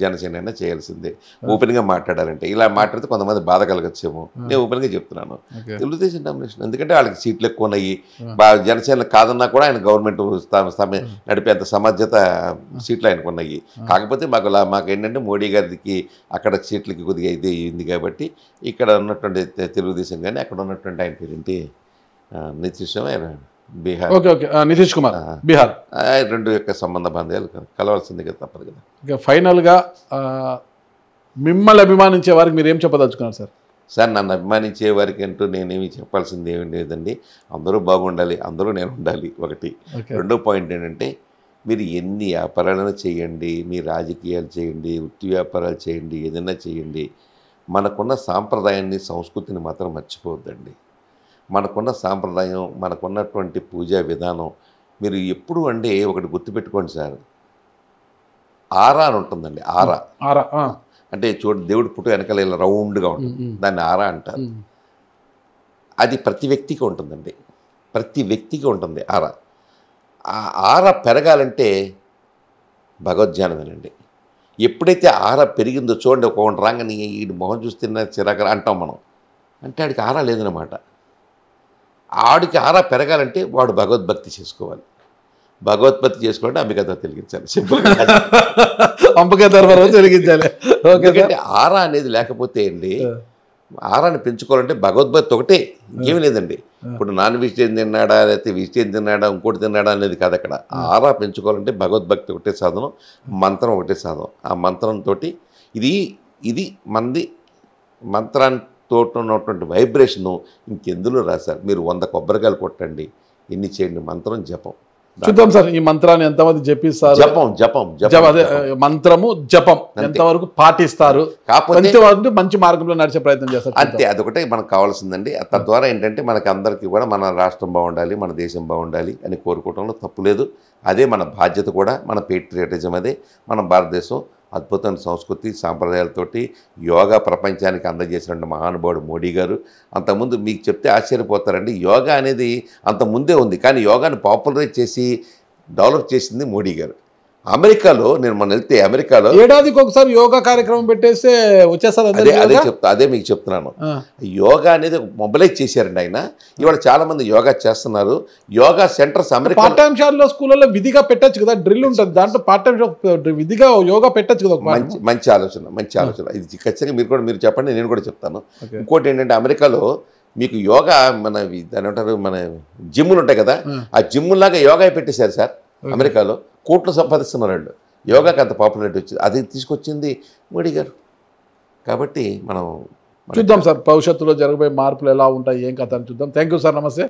జనసేన అయినా చేయాల్సిందే. ఓపెన్గా మాట్లాడాలంటే ఇలా మాట్లాడితే కొంతమంది బాధ కలగచ్చేమో, నేను ఓపెన్గా చెప్తున్నాను. తెలుగుదేశం డామినేషన్, ఎందుకంటే వాళ్ళకి సీట్లు ఎక్కువ ఉన్నాయి. జనసేన కాదన్నా కూడా ఆయన గవర్నమెంట్ నడిపేంత సమర్థత సీట్లు ఆయనకు ఉన్నాయి. కాకపోతే మాకు ఏంటంటే మోడీ గారికి అక్కడ సీట్లకి కొద్దిగా ఇది అయింది కాబట్టి ఇక్కడ ఉన్నటువంటి తెలుగుదేశం కానీ అక్కడ ఉన్నటువంటి ఆయన పేరేంటి, నితీష్ బీహార్, నితీష్ కుమార్ బీహార్, రెండు యొక్క సంబంధ బంధాలు కలవాల్సింది కదా, తప్పదు కదా. ఇక ఫైనల్గా మిమ్మల్ని అభిమానించే వారికి మీరు ఏం చెప్పదలుచుకున్నారు సార్? సార్, నన్ను అభిమానించే వారికి అంటూ నేనేమి చెప్పాల్సింది ఏమి లేదండి. అందరూ బాగుండాలి, అందరూ నేను ఉండాలి ఒకటి. రెండో పాయింట్ ఏంటంటే మీరు ఎన్ని వ్యాపారాలైనా చేయండి, మీ రాజకీయాలు చేయండి, వృత్తి వ్యాపారాలు చేయండి, ఏదైనా చేయండి, మనకున్న సాంప్రదాయాన్ని సంస్కృతిని మాత్రం మర్చిపోవద్దండి. మనకున్న సాంప్రదాయం, మనకున్నటువంటి పూజా విధానం మీరు ఎప్పుడు అంటే ఒకటి గుర్తుపెట్టుకోండి సార్, ఆరా అని ఉంటుందండి. ఆరా ఆరా అంటే దేవుడి పుట్టు వెనకాల ఇలా రౌండ్గా ఉంటుంది, దాన్ని ఆరా అంటారు. అది ప్రతి వ్యక్తికి ఉంటుందండి, ప్రతి వ్యక్తికి ఉంటుంది ఆరా. ఆ ఆరా పెరగాలంటే భగవద్ధ్యానమేనండి. ఎప్పుడైతే ఆరా పెరిగిందో చూడండి, ఒకటి రాగానే ఈ మొహం చూస్తున్న చిరాకర అంటాం మనం, అంటే ఆడికి ఆరా లేదన్నమాట. ఆడికి ఆరా పెరగాలంటే వాడు భగవద్భక్తి చేసుకోవాలి. భగవద్భక్తి చేసుకోవాలంటే అంబికా తెలిగించాలి, సింపుల్గా అంబికా దర్బారం వెలిగించాలి. ఎందుకంటే ఆరా అనేది లేకపోతే అండి, ఆరాన్ని పెంచుకోవాలంటే భగవద్భక్తి ఒకటే, ఇంకేమీ లేదండి. ఇప్పుడు నాన్ వెజిటేరియన్ తిన్నాడా, లేకపోతే వెజిటేరియన్ తిన్నాడా, ఇంకోటి తిన్నాడా అనేది కాదు అక్కడ. ఆరా పెంచుకోవాలంటే భగవద్భక్తి ఒకటే సాధనం, మంత్రం ఒకటే సాధనం. ఆ మంత్రంతో ఇది మంది మంత్రంతో ఉన్నటువంటి వైబ్రేషను ఇంకెందులో రాశారు. మీరు 100 కొబ్బరికాయలు కొట్టండి, ఎన్ని చేయండి, మంత్రం జపం. చూద్దాం సార్, ఈ మంత్రాన్ని ఎంతమంది జపిస్తారు, అదే మంత్రము జపం ఎంతవరకు పాటిస్తారు, కాకపోతే మంచి మార్గంలో నడిచే ప్రయత్నం చేస్తారు. అంతే, అదొకటే మనకు కావాల్సిందండి. తద్వారా ఏంటంటే మనకు అందరికీ కూడా మన రాష్ట్రం బాగుండాలి, మన దేశం బాగుండాలి అని కోరుకోవడంలో తప్పు లేదు. అదే మన బాధ్యత కూడా, మన పేట్రియాటిజం అదే. మన భారతదేశం అద్భుతమైన సంస్కృతి సాంప్రదాయాలతోటి యోగా ప్రపంచానికి అందజేసినటువంటి మహానుభావుడు మోడీ గారు. అంతకుముందు మీకు చెప్తే ఆశ్చర్యపోతారండి, యోగా అనేది అంత ముందే ఉంది, కానీ యోగాని పాపులరైజ్ చేసి డెవలప్ చేసింది మోడీ గారు. అమెరికాలో నేను మొన్న వెళ్తే, అమెరికాలో ఏడాదికి ఒకసారి యోగా కార్యక్రమం పెట్టేస్తే వచ్చేస్తారు. అదే మీకు చెప్తున్నాను. యోగా అనేది మొబిలైజ్ చేశారండి ఆయన. ఇవాళ చాలా మంది యోగా చేస్తున్నారు. యోగా సెంటర్స్ అమెరికా పార్ట్ టైం షాట్లో స్కూళ్ళలో విధిగా పెట్టచ్చు కదా, డ్రిల్ ఉంటుంది దాంట్లో, పార్ట్ టైం విధిగా యోగా పెట్టచ్చు కదా. మంచి ఆలోచన ఇది ఖచ్చితంగా మీరు చెప్పండి, నేను కూడా చెప్తాను. ఇంకోటి ఏంటంటే అమెరికాలో మీకు యోగా మన దాని ఏమంటారు, మన జిమ్ములు ఉంటాయి కదా, ఆ జిమ్ములాగా యోగా పెట్టేశారు సార్. అమెరికాలో కోట్లు సంపాదిస్తున్నారు వాళ్ళు. యోగాకి అంత పాపులారిటీ వచ్చింది, అది తీసుకొచ్చింది మోడీ గారు. కాబట్టి మనం చూద్దాం సార్, భవిష్యత్తులో జరగబోయే మార్పులు ఎలా ఉంటాయి, ఏం కథ అని చూద్దాం. Thank you sir. నమస్తే.